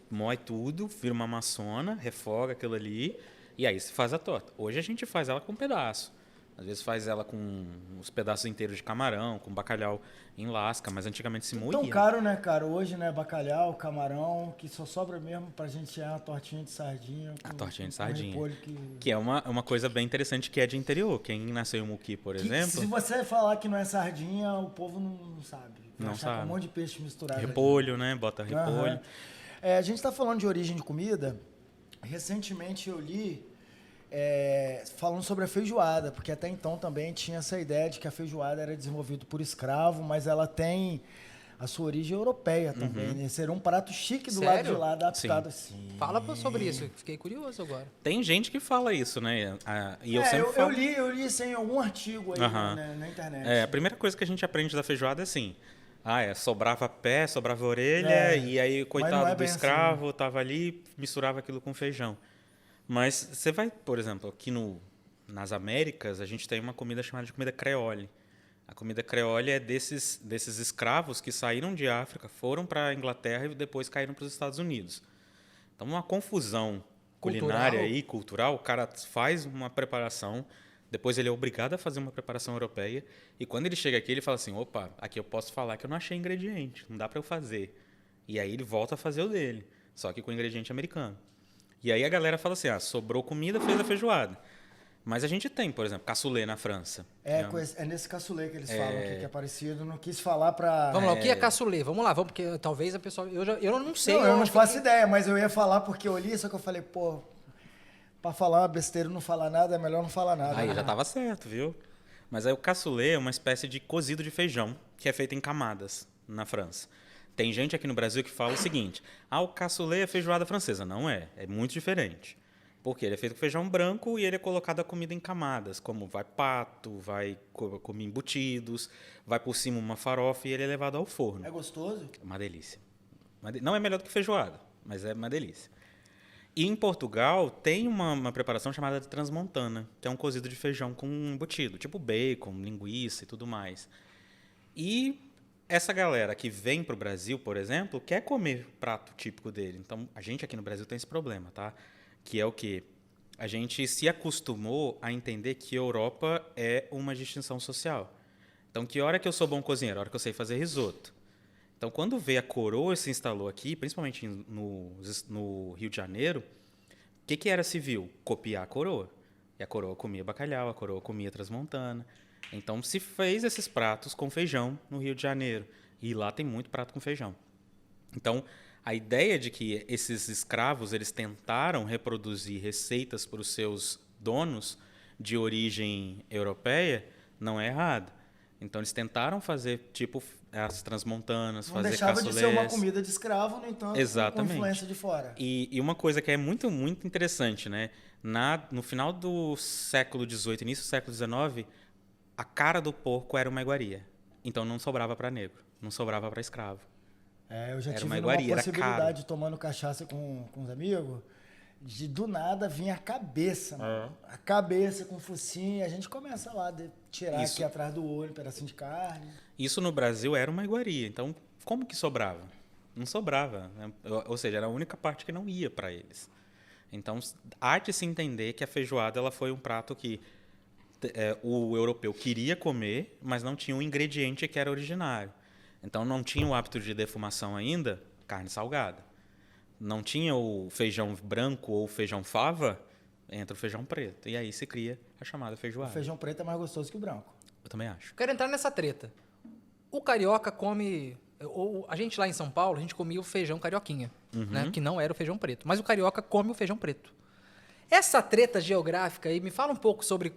moe tudo, vira uma maçona, refoga aquilo ali, e aí se faz a torta. Hoje a gente faz ela com um pedaço. Às vezes faz ela com os pedaços inteiros de camarão, com bacalhau em lasca, mas antigamente se moía. Tão caro, né, cara? Hoje, né, bacalhau, camarão, que só sobra mesmo pra gente é uma tortinha de sardinha. A tortinha de com sardinha. repolho Que é uma coisa bem interessante que é de interior. Quem nasceu em Muqui, por exemplo... Se você falar que não é sardinha, o povo não sabe. Vai Não achar que é sabe. um monte de peixe misturado. Repolho, né? Bota ali. repolho. Aham. A gente tá falando de origem de comida. Recentemente eu li falando sobre a feijoada, porque até então também tinha essa ideia de que a feijoada era desenvolvida por escravo, mas ela tem a sua origem europeia também. Né? Seria um prato chique do lado de Sério? lá, adaptado assim. Fala sobre isso, fiquei curioso agora. Tem gente que fala isso, né? E eu Eu, sempre eu, falo... li isso em algum artigo aí Aham. né, na internet. A primeira coisa que a gente aprende da feijoada é assim... sobrava pé, sobrava orelha, e aí o mas não coitado é do bem escravo tava ali, misturava aquilo com feijão. Mas você vai, por exemplo, aqui nas Américas, a gente tem uma comida chamada de comida creole. A comida creole é desses escravos que saíram de África, foram para a Inglaterra e depois caíram para os Estados Unidos. Então, uma confusão culinária e cultural, o cara faz uma preparação, depois ele é obrigado a fazer uma preparação europeia, e quando ele chega aqui, ele fala assim, opa, aqui eu posso falar que eu não achei ingrediente, não dá para eu fazer. E aí ele volta a fazer o dele, só que com ingrediente americano. E aí a galera fala assim, sobrou comida, fez a feijoada. Mas a gente tem, por exemplo, cassoulet na França. É nesse cassoulet que eles falam que é parecido. Não quis falar pra... Vamos lá, o que é cassoulet? Vamos lá, porque talvez a pessoa... Eu não sei. eu não acho que- faço ideia, mas eu ia falar porque eu li, só que eu falei, pô, pra falar uma besteira e não falar nada, é melhor não falar nada. Aí já estava certo, viu? Mas aí o cassoulet é uma espécie de cozido de feijão, que é feito em camadas na França. Tem gente aqui no Brasil que fala o seguinte, o cassoulet é feijoada francesa. Não é, é muito diferente. Porque ele é feito com feijão branco e ele é colocado a comida em camadas, como vai pato, vai comer embutidos, vai por cima uma farofa e ele é levado ao forno. É gostoso? Uma delícia. Não é melhor do que feijoada, mas é uma delícia. E em Portugal tem uma preparação chamada de transmontana, que é um cozido de feijão com embutido, tipo bacon, linguiça e tudo mais. E essa galera que vem para o Brasil, por exemplo, quer comer o prato típico dele. Então, a gente aqui no Brasil tem esse problema, tá? Que é o quê? A gente se acostumou a entender que Europa é uma distinção social. Então, que hora que eu sou bom cozinheiro? A hora que eu sei fazer risoto. Então, quando veio a coroa se instalou aqui, principalmente no Rio de Janeiro, o que era civil? Copiar a coroa. E a coroa comia bacalhau, a coroa comia transmontana. Então, se fez esses pratos com feijão no Rio de Janeiro. E lá tem muito prato com feijão. Então, a ideia de que esses escravos eles tentaram reproduzir receitas para os seus donos de origem europeia não é errada. Então, eles tentaram fazer, tipo, as transmontanas, Não fazer deixava cassoulet. de ser uma comida de escravo, no entanto, Exatamente. com influência de fora. E uma coisa que é muito, muito interessante, né? No final do século XVIII, início do século XIX, a cara do porco era uma iguaria. Então, não sobrava para negro, não sobrava para escravo. Eu já Era tive uma uma iguaria, era possibilidade caro. de tomando cachaça com os amigos, do nada vinha a cabeça, mano. A cabeça com focinho, e a gente começa lá a tirar Isso. aqui atrás do olho um pedacinho de carne. Isso no Brasil era uma iguaria. Então, como que sobrava? Não sobrava. Né? Ou seja, era a única parte que não ia para eles. Então, há de se entender que a feijoada ela foi um prato que o europeu queria comer, mas não tinha um ingrediente que era originário. Então, não tinha o hábito de defumação ainda, carne salgada. Não tinha o feijão branco ou feijão fava, entra o feijão preto. E aí se cria a chamada O feijoada. feijão preto é mais gostoso que o branco. Eu também acho. Quero entrar nessa treta. O carioca come... A gente lá em São Paulo, a gente comia o feijão carioquinha, né? Que não era o feijão preto. Mas o carioca come o feijão preto. Essa treta geográfica aí, me fala um pouco sobre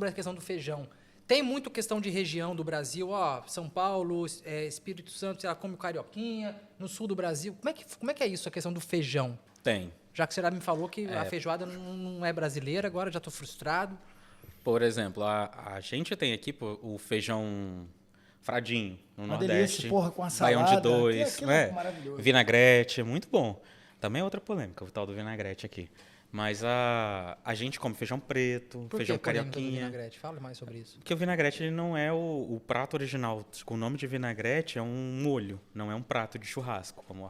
a questão do feijão. Tem muito questão de região do Brasil, São Paulo, Espírito Santo, sei lá, come o carioquinha, no sul do Brasil. Como é que é isso, a questão do feijão? Tem. Já que você já me falou que a feijoada não é brasileira, agora já estou frustrado. Por exemplo, a gente tem aqui o feijão fradinho no Uma Nordeste. delícia, porra, com a Baião salada, de dois. aquilo é maravilhoso. Vinagrete, é muito bom. Também é outra polêmica, o tal do vinagrete aqui. Mas a gente come feijão preto, Por feijão que polêmica do carioquinha. vinagrete? Fala mais sobre isso. Porque o vinagrete ele não é o prato original. Com o nome de vinagrete é um molho, não é um prato de churrasco, como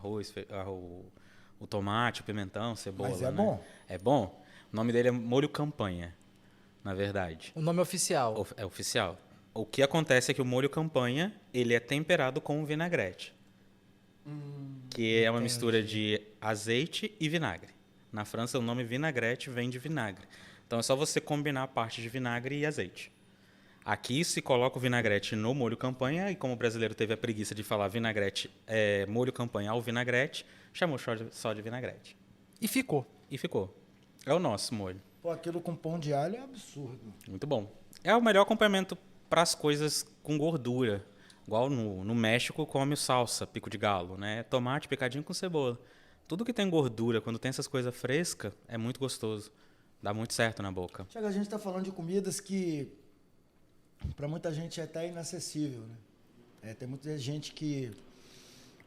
o o tomate, o pimentão, cebola. Mas é né? bom. É bom. O nome dele é molho campanha, na verdade. O nome oficial. É oficial. O que acontece é que o molho campanha, ele é temperado com vinagrete. Que é uma mistura de azeite e vinagre. Na França, o nome vinagrete vem de vinagre. Então, é só você combinar a parte de vinagre e azeite. Aqui se coloca o vinagrete no molho campanha e como o brasileiro teve a preguiça de falar vinagrete, molho campanha ao vinagrete, chamou só de vinagrete. E ficou. E ficou. É o nosso molho. Pô, aquilo com pão de alho é absurdo. Muito bom. É o melhor acompanhamento para as coisas com gordura. Igual no México come o salsa, pico de galo, né? Tomate picadinho com cebola. Tudo que tem gordura, quando tem essas coisas frescas, é muito gostoso. Dá muito certo na boca. Chega, a gente está falando de comidas que para muita gente é até inacessível, né? Tem muita gente que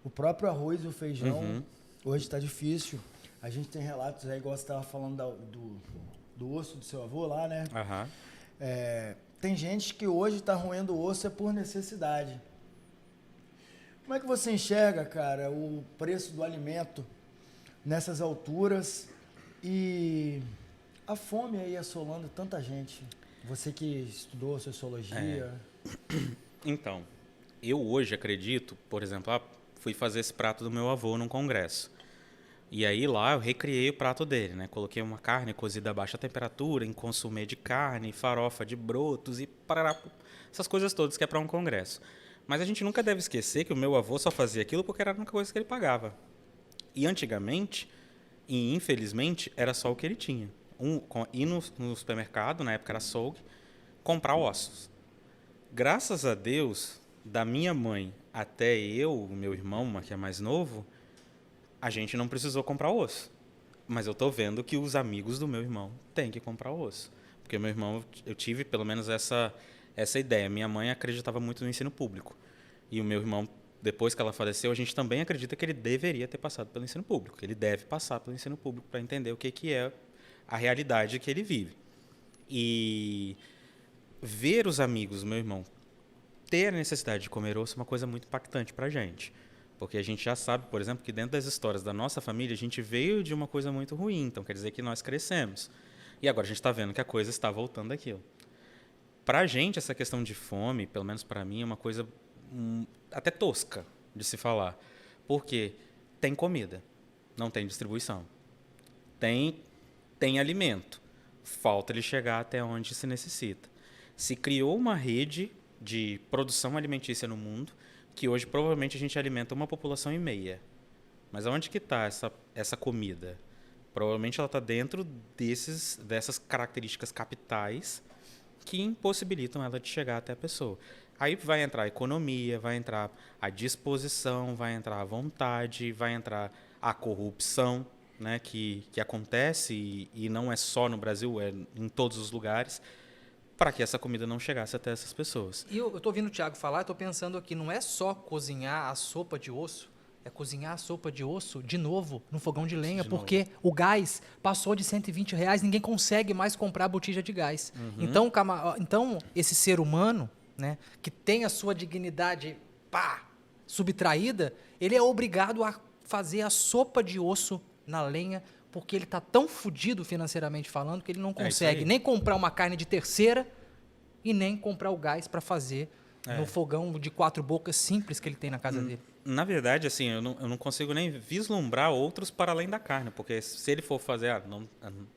o próprio arroz e o feijão hoje está difícil. A gente tem relatos aí, igual você estava falando do osso do seu avô lá, né? Aham. Tem gente que hoje está roendo o osso por necessidade. Como é que você enxerga, cara, o preço do alimento nessas alturas e a fome aí assolando tanta gente? Você que estudou sociologia. Então, eu hoje acredito, por exemplo, fui fazer esse prato do meu avô num congresso. E aí lá eu recriei o prato dele, né? Coloquei uma carne cozida a baixa temperatura, em consumê de carne, farofa de brotos e parará, essas coisas todas que é para um congresso. Mas a gente nunca deve esquecer que o meu avô só fazia aquilo porque era a única coisa que ele pagava. E antigamente, e infelizmente, era só o que ele tinha. Ir no supermercado, na época era açougue, comprar ossos. Graças a Deus, da minha mãe até eu, o meu irmão, que é mais novo, a gente não precisou comprar osso. Mas eu tô vendo que os amigos do meu irmão têm que comprar osso. Porque meu irmão, eu tive pelo menos essa ideia. Minha mãe acreditava muito no ensino público. E o meu irmão, depois que ela faleceu, a gente também acredita que ele deveria ter passado pelo ensino público. Que ele deve passar pelo ensino público para entender o que é a realidade que ele vive. E ver os amigos do meu irmão ter a necessidade de comer osso é uma coisa muito impactante para a gente. Porque a gente já sabe, por exemplo, que dentro das histórias da nossa família, a gente veio de uma coisa muito ruim. Então, quer dizer que nós crescemos. E agora a gente está vendo que a coisa está voltando daquilo. Para a gente, essa questão de fome, pelo menos para mim, é uma coisa até tosca de se falar. Porque tem comida, não tem distribuição. Tem alimento, falta ele chegar até onde se necessita. Se criou uma rede de produção alimentícia no mundo que hoje provavelmente a gente alimenta uma população e meia. Mas aonde que está essa comida? Provavelmente ela está dentro dessas características capitais que impossibilitam ela de chegar até a pessoa. Aí vai entrar a economia, vai entrar a disposição, vai entrar a vontade, vai entrar a corrupção, né, que acontece e não é só no Brasil, é em todos os lugares, para que essa comida não chegasse até essas pessoas. E eu estou ouvindo o Thiago falar, estou pensando aqui, não é só cozinhar a sopa de osso, é cozinhar a sopa de osso de novo no fogão de lenha, porque o gás passou de R$120, ninguém consegue mais comprar botija de gás. Então, esse ser humano, né, que tem a sua dignidade subtraída, ele é obrigado a fazer a sopa de osso na lenha, porque ele está tão fodido financeiramente falando que ele não consegue nem comprar uma carne de terceira e nem comprar o gás para fazer no fogão de 4 bocas simples que ele tem na casa dele. Na verdade, assim, eu não consigo nem vislumbrar outros para além da carne, porque se ele for fazer...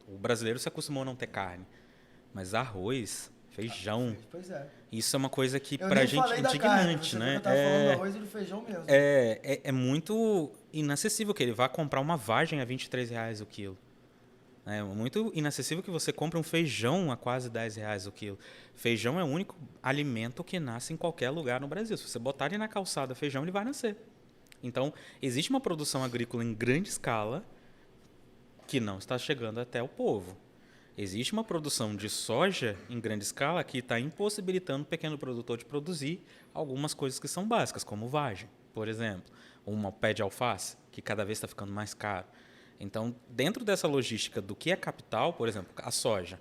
o brasileiro se acostumou a não ter carne, mas arroz, feijão... Pois é. Isso é uma coisa que Eu pra nem gente falei é da carne, indignante, você né? Eu tava falando do arroz e do feijão mesmo. É muito inacessível que ele vá comprar uma vagem a R$23 o quilo. É muito inacessível que você compre um feijão a quase R$10 o quilo. Feijão é o único alimento que nasce em qualquer lugar no Brasil. Se você botar ele na calçada feijão, ele vai nascer. Então, existe uma produção agrícola em grande escala que não está chegando até o povo. Existe uma produção de soja em grande escala que está impossibilitando o pequeno produtor de produzir algumas coisas que são básicas, como vagem, por exemplo, ou um pé de alface, que cada vez está ficando mais caro. Então, dentro dessa logística do que é capital, por exemplo, a soja,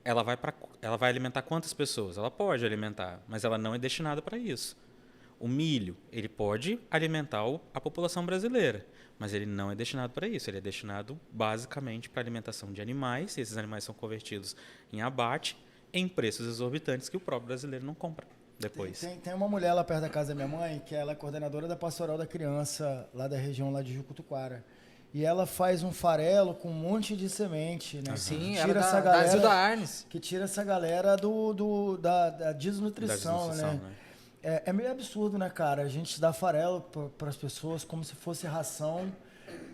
ela vai alimentar quantas pessoas? Ela pode alimentar, mas ela não é destinada para isso. O milho, ele pode alimentar a população brasileira, mas ele não é destinado para isso. Ele é destinado basicamente para alimentação de animais, e esses animais são convertidos em abate em preços exorbitantes que o próprio brasileiro não compra depois. Tem uma mulher lá perto da casa da minha mãe, que ela é coordenadora da Pastoral da Criança, lá da região lá de Jucutuquara. E ela faz um farelo com um monte de semente, né? Sim, Que era tira essa da Zilda galera, Arnes. que tira essa galera da desnutrição, Da desnutrição, né? É meio absurdo, né, cara? A gente dá farelo para as pessoas como se fosse ração,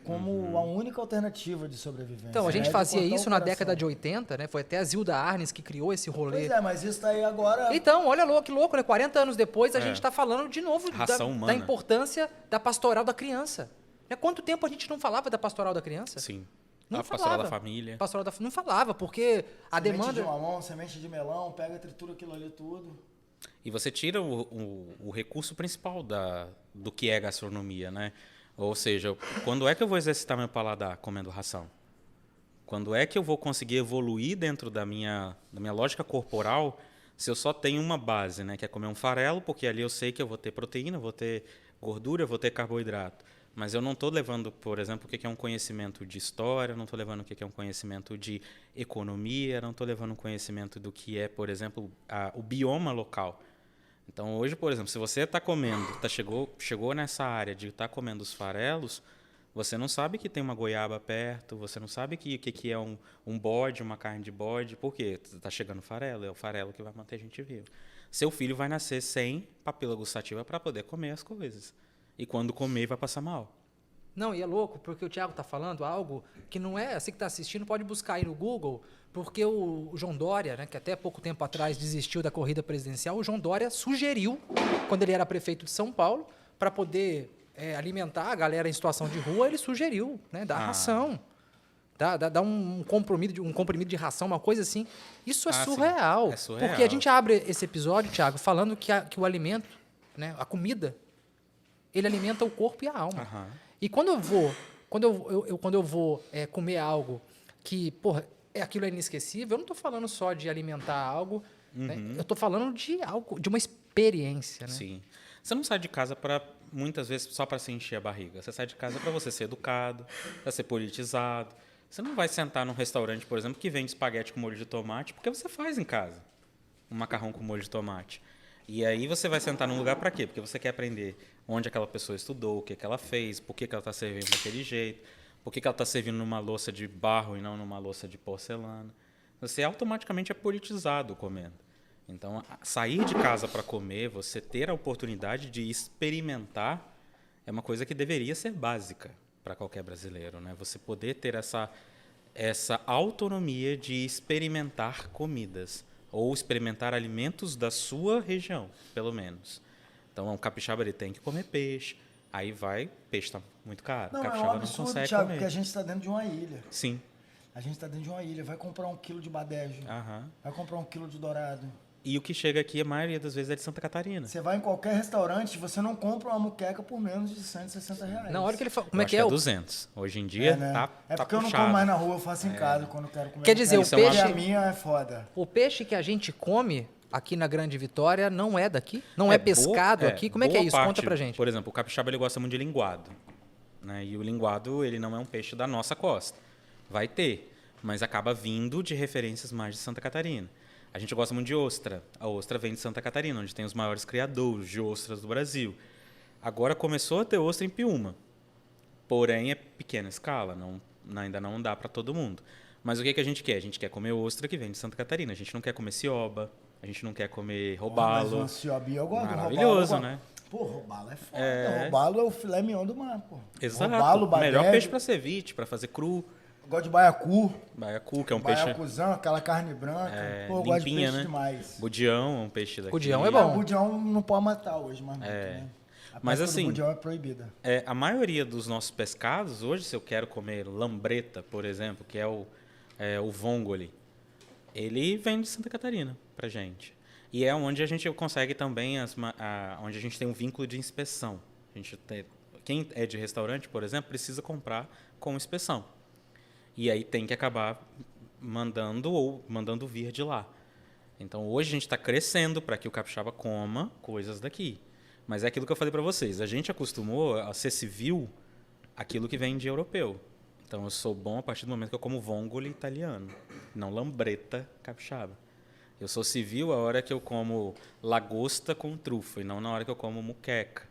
como a única alternativa de sobrevivência. Então, a gente né? De fazia cortar o isso na coração. década de 80, né? Foi até a Zilda Arnes que criou esse rolê. Pois é, mas isso tá aí agora... Então, olha que louco, né? 40 anos depois, a gente está falando de novo Ração da humana. importância da pastoral da criança. Né? Quanto tempo a gente não falava da pastoral da criança? Sim. Não a falava. pastoral da família. Não falava, porque a Semente demanda... de mamão, semente de melão, pega, tritura aquilo ali tudo. E você tira o recurso principal do que é gastronomia, né? Ou seja, quando é que eu vou exercitar meu paladar comendo ração? Quando é que eu vou conseguir evoluir dentro da minha lógica corporal se eu só tenho uma base, né? Que é comer um farelo, porque ali eu sei que eu vou ter proteína, vou ter gordura, vou ter carboidrato. Mas eu não estou levando, por exemplo, o que é um conhecimento de história, não estou levando o que é um conhecimento de economia, não estou levando um conhecimento do que é, por exemplo, o bioma local. Então, hoje, por exemplo, se você está comendo, chegou nessa área de estar comendo os farelos, você não sabe que tem uma goiaba perto, você não sabe que é um bode, uma carne de bode, por quê? Está chegando farelo, é o farelo que vai manter a gente vivo. Seu filho vai nascer sem papila gustativa para poder comer as coisas. E quando comer, vai passar mal. Não, e é louco, porque o Thiago está falando algo que não é... Você que está assistindo pode buscar aí no Google, porque o João Dória, né, que até pouco tempo atrás desistiu da corrida presidencial, o João Dória sugeriu, quando ele era prefeito de São Paulo, para poder alimentar a galera em situação de rua, ele sugeriu, né, dar ração. Dá um comprimido de ração, uma coisa assim. Isso é surreal. Sim. É surreal. Porque a gente abre esse episódio, Thiago, falando que o alimento, né, a comida, ele alimenta o corpo e a alma. Aham. E quando eu vou comer algo que, porra, aquilo é inesquecível, eu não estou falando só de alimentar algo, né? Eu estou falando de algo, de uma experiência, né? Sim. Você não sai de casa muitas vezes só para se encher a barriga. Você sai de casa para você ser educado, para ser politizado. Você não vai sentar num restaurante, por exemplo, que vende espaguete com molho de tomate, porque você faz em casa um macarrão com molho de tomate. E aí você vai sentar num lugar para quê? Porque você quer aprender onde aquela pessoa estudou, o que ela fez, por que ela está servindo daquele jeito, por que ela está servindo numa louça de barro e não numa louça de porcelana. Você automaticamente é politizado comendo. Então, sair de casa para comer, você ter a oportunidade de experimentar, é uma coisa que deveria ser básica para qualquer brasileiro, né? Você poder ter essa autonomia de experimentar comidas ou experimentar alimentos da sua região, pelo menos. Então, o capixaba ele tem que comer peixe, aí peixe está muito caro, Não, o é um capixaba absurdo, não consegue Thiago, comer. porque a gente está dentro de uma ilha. Sim. A gente está dentro de uma ilha, vai comprar 1 quilo de badejo, Aham. vai comprar 1 quilo de dourado. E o que chega aqui, a maioria das vezes, é de Santa Catarina. Você vai em qualquer restaurante, você não compra uma muqueca por menos de R$160. Na hora que ele fala... Como Eu é acho que é? 200. Hoje em dia, né? tá É porque eu não puxado. como mais na rua, eu faço em casa quando eu quero comer. Quer dizer, muqueca. o peixe- E a minha é foda. O peixe que a gente come aqui na Grande Vitória não é daqui? Não é pescado aqui? Como é que é boa isso? parte, Conta pra gente. Por exemplo, o capixaba ele gosta muito de linguado. Né? E o linguado ele não é um peixe da nossa costa. Vai ter, mas acaba vindo de referências mais de Santa Catarina. A gente gosta muito de ostra. A ostra vem de Santa Catarina, onde tem os maiores criadouros de ostras do Brasil. Agora começou a ter ostra em Piúma. Porém, é pequena escala, ainda não dá para todo mundo. Mas o que a gente quer? A gente quer comer ostra que vem de Santa Catarina. A gente não quer comer cioba, a gente não quer comer Mas robalo. uma ciobinha eu gosto. Maravilhoso, robalo, eu né? gosto. Pô, robalo é foda. Robalo é o filé mignon do mar, pô. Exato. Robalo, O melhor baguete. peixe para ceviche, para fazer cru. Eu gosto de baiacu. Baiacu, que é um peixe Baiacuzão, aquela carne branca. Pô, eu gosto de limpinha, peixe né? demais. Budião é um peixe daqui. Budião é bom. O budião não pode matar hoje, mas muito, né? A Mas pesca do assim, budião é proibida. A maioria dos nossos pescados, hoje, se eu quero comer lambreta, por exemplo, que é o vongole, ele vem de Santa Catarina pra gente. E é onde a gente consegue também, onde a gente tem um vínculo de inspeção. Quem é de restaurante, por exemplo, precisa comprar com inspeção. E aí tem que acabar mandando vir de lá. Então, hoje a gente está crescendo para que o capixaba coma coisas daqui. Mas é aquilo que eu falei para vocês. A gente acostumou a ser civil aquilo que vem de europeu. Então eu sou bom a partir do momento que eu como vongole italiano, não lambreta capixaba. Eu sou civil a hora que eu como lagosta com trufa e não na hora que eu como muqueca.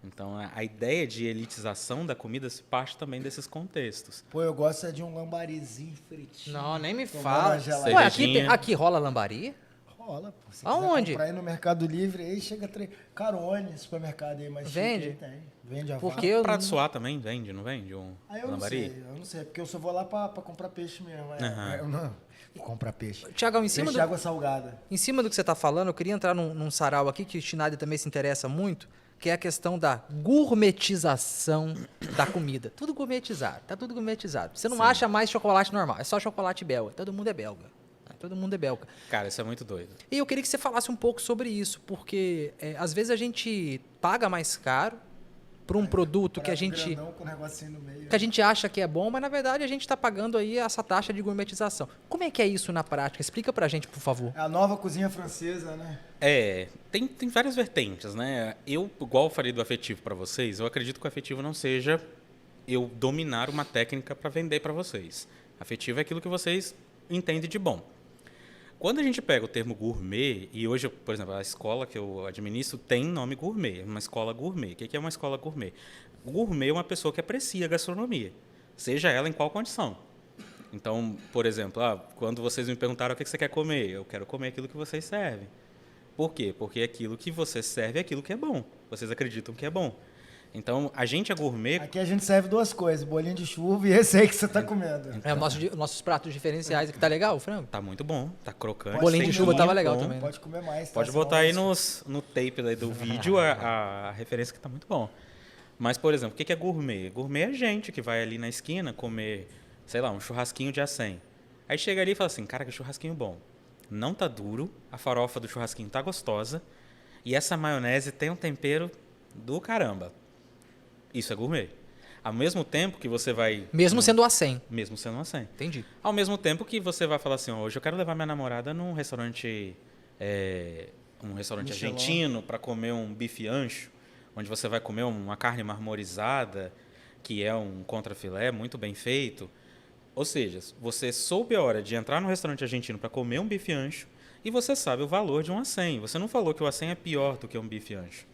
Então a ideia de elitização da comida se parte também desses contextos. Pô, eu gosto é de um lambarizinho fritinho. Não, nem me tomando fala. uma geladinha. Ué, aqui, Cervejinha. aqui rola lambari? Rola, pô. Se Aonde? quiser comprar aí no Mercado Livre, aí chega Carone, supermercado aí mais chique, Vende? aí tem. Vende a Porque vaca. eu Prato suá também vende, não vende? Um Aí eu lambari? não sei, porque eu só vou lá pra comprar peixe mesmo. Eu não comprar peixe. Tiagão, Peixe de água salgada. em cima do que você está falando, eu queria entrar num sarau aqui que o Schneider também se interessa muito, que é a questão da gourmetização da comida. Tudo gourmetizado, tá tudo gourmetizado. Você não acha mais chocolate normal, é só chocolate belga. Todo mundo é belga. Todo mundo é belga. Cara, isso é muito doido. E eu queria que você falasse um pouco sobre isso, porque às vezes a gente paga mais caro por um produto que a gente Grandão com um negocinho no meio. que a gente acha que é bom, mas na verdade a gente está pagando aí essa taxa de gourmetização. Como é que é isso na prática? Explica pra gente, por favor. É a nova cozinha francesa, né? Tem várias vertentes, né? Eu, igual eu falei do afetivo para vocês, eu acredito que o afetivo não seja eu dominar uma técnica para vender para vocês. Afetivo é aquilo que vocês entendem de bom. Quando a gente pega o termo gourmet, e hoje, por exemplo, a escola que eu administro tem nome gourmet, uma escola gourmet. O que é uma escola gourmet? O gourmet é uma pessoa que aprecia a gastronomia, seja ela em qual condição. Então, por exemplo, quando vocês me perguntaram o que você quer comer, eu quero comer aquilo que vocês servem. Por quê? Porque aquilo que você serve é aquilo que é bom. Vocês acreditam que é bom. Então, a gente é gourmet. Aqui a gente serve duas coisas, bolinho de chuva e esse aí que você tá comendo. É nossos pratos diferenciais aqui. Tá legal o frango? Tá muito bom, tá crocante. Bolinho de chuva sequinho, tava legal bom. também. Pode comer mais. tá? Pode Senão botar aí isso- no tape daí do vídeo a referência que tá muito bom. Mas, por exemplo, o que é gourmet? Gourmet é gente que vai ali na esquina comer, sei lá, um churrasquinho de acém. Aí chega ali e fala assim, cara, que churrasquinho bom. Não tá duro, a farofa do churrasquinho tá gostosa e essa maionese tem um tempero do caramba. Isso é gourmet. Ao mesmo tempo que você vai... Mesmo sendo a 100. Mesmo sendo acém. Entendi. Ao mesmo tempo que você vai falar assim, ó, hoje eu quero levar minha namorada num restaurante, Michelin. argentino para comer um bife ancho, onde você vai comer uma carne marmorizada, que é um contrafilé muito bem feito. Ou seja, você soube a hora de entrar no restaurante argentino para comer um bife ancho e você sabe o valor de um acém. Você não falou que o acém é pior do que um bife ancho.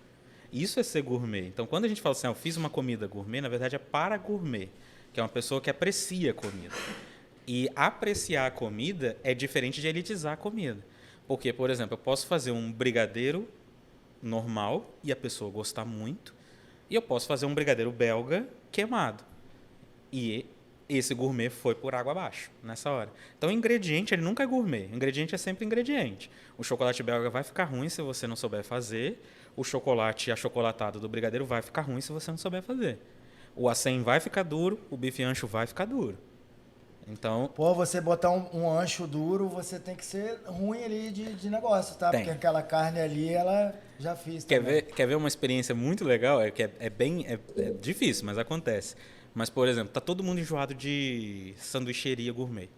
Isso é ser gourmet. Então, quando a gente fala assim, eu fiz uma comida gourmet, na verdade é para gourmet, que é uma pessoa que aprecia a comida. E apreciar a comida é diferente de elitizar a comida. Porque, por exemplo, eu posso fazer um brigadeiro normal e a pessoa gostar muito, e eu posso fazer um brigadeiro belga queimado. E esse gourmet foi por água abaixo nessa hora. Então, o ingrediente ele nunca é gourmet. O ingrediente é sempre ingrediente. O chocolate belga vai ficar ruim se você não souber fazer. O chocolate achocolatado do brigadeiro vai ficar ruim se você não souber fazer. O acém vai ficar duro, o bife ancho vai ficar duro. Então, Pô, você botar um ancho duro, você tem que ser ruim ali de negócio, tá? Tem. Porque aquela carne ali, ela já fiz quer também. ver uma experiência muito legal? É difícil, mas acontece. Mas, por exemplo, tá todo mundo enjoado de sanduicheria gourmet.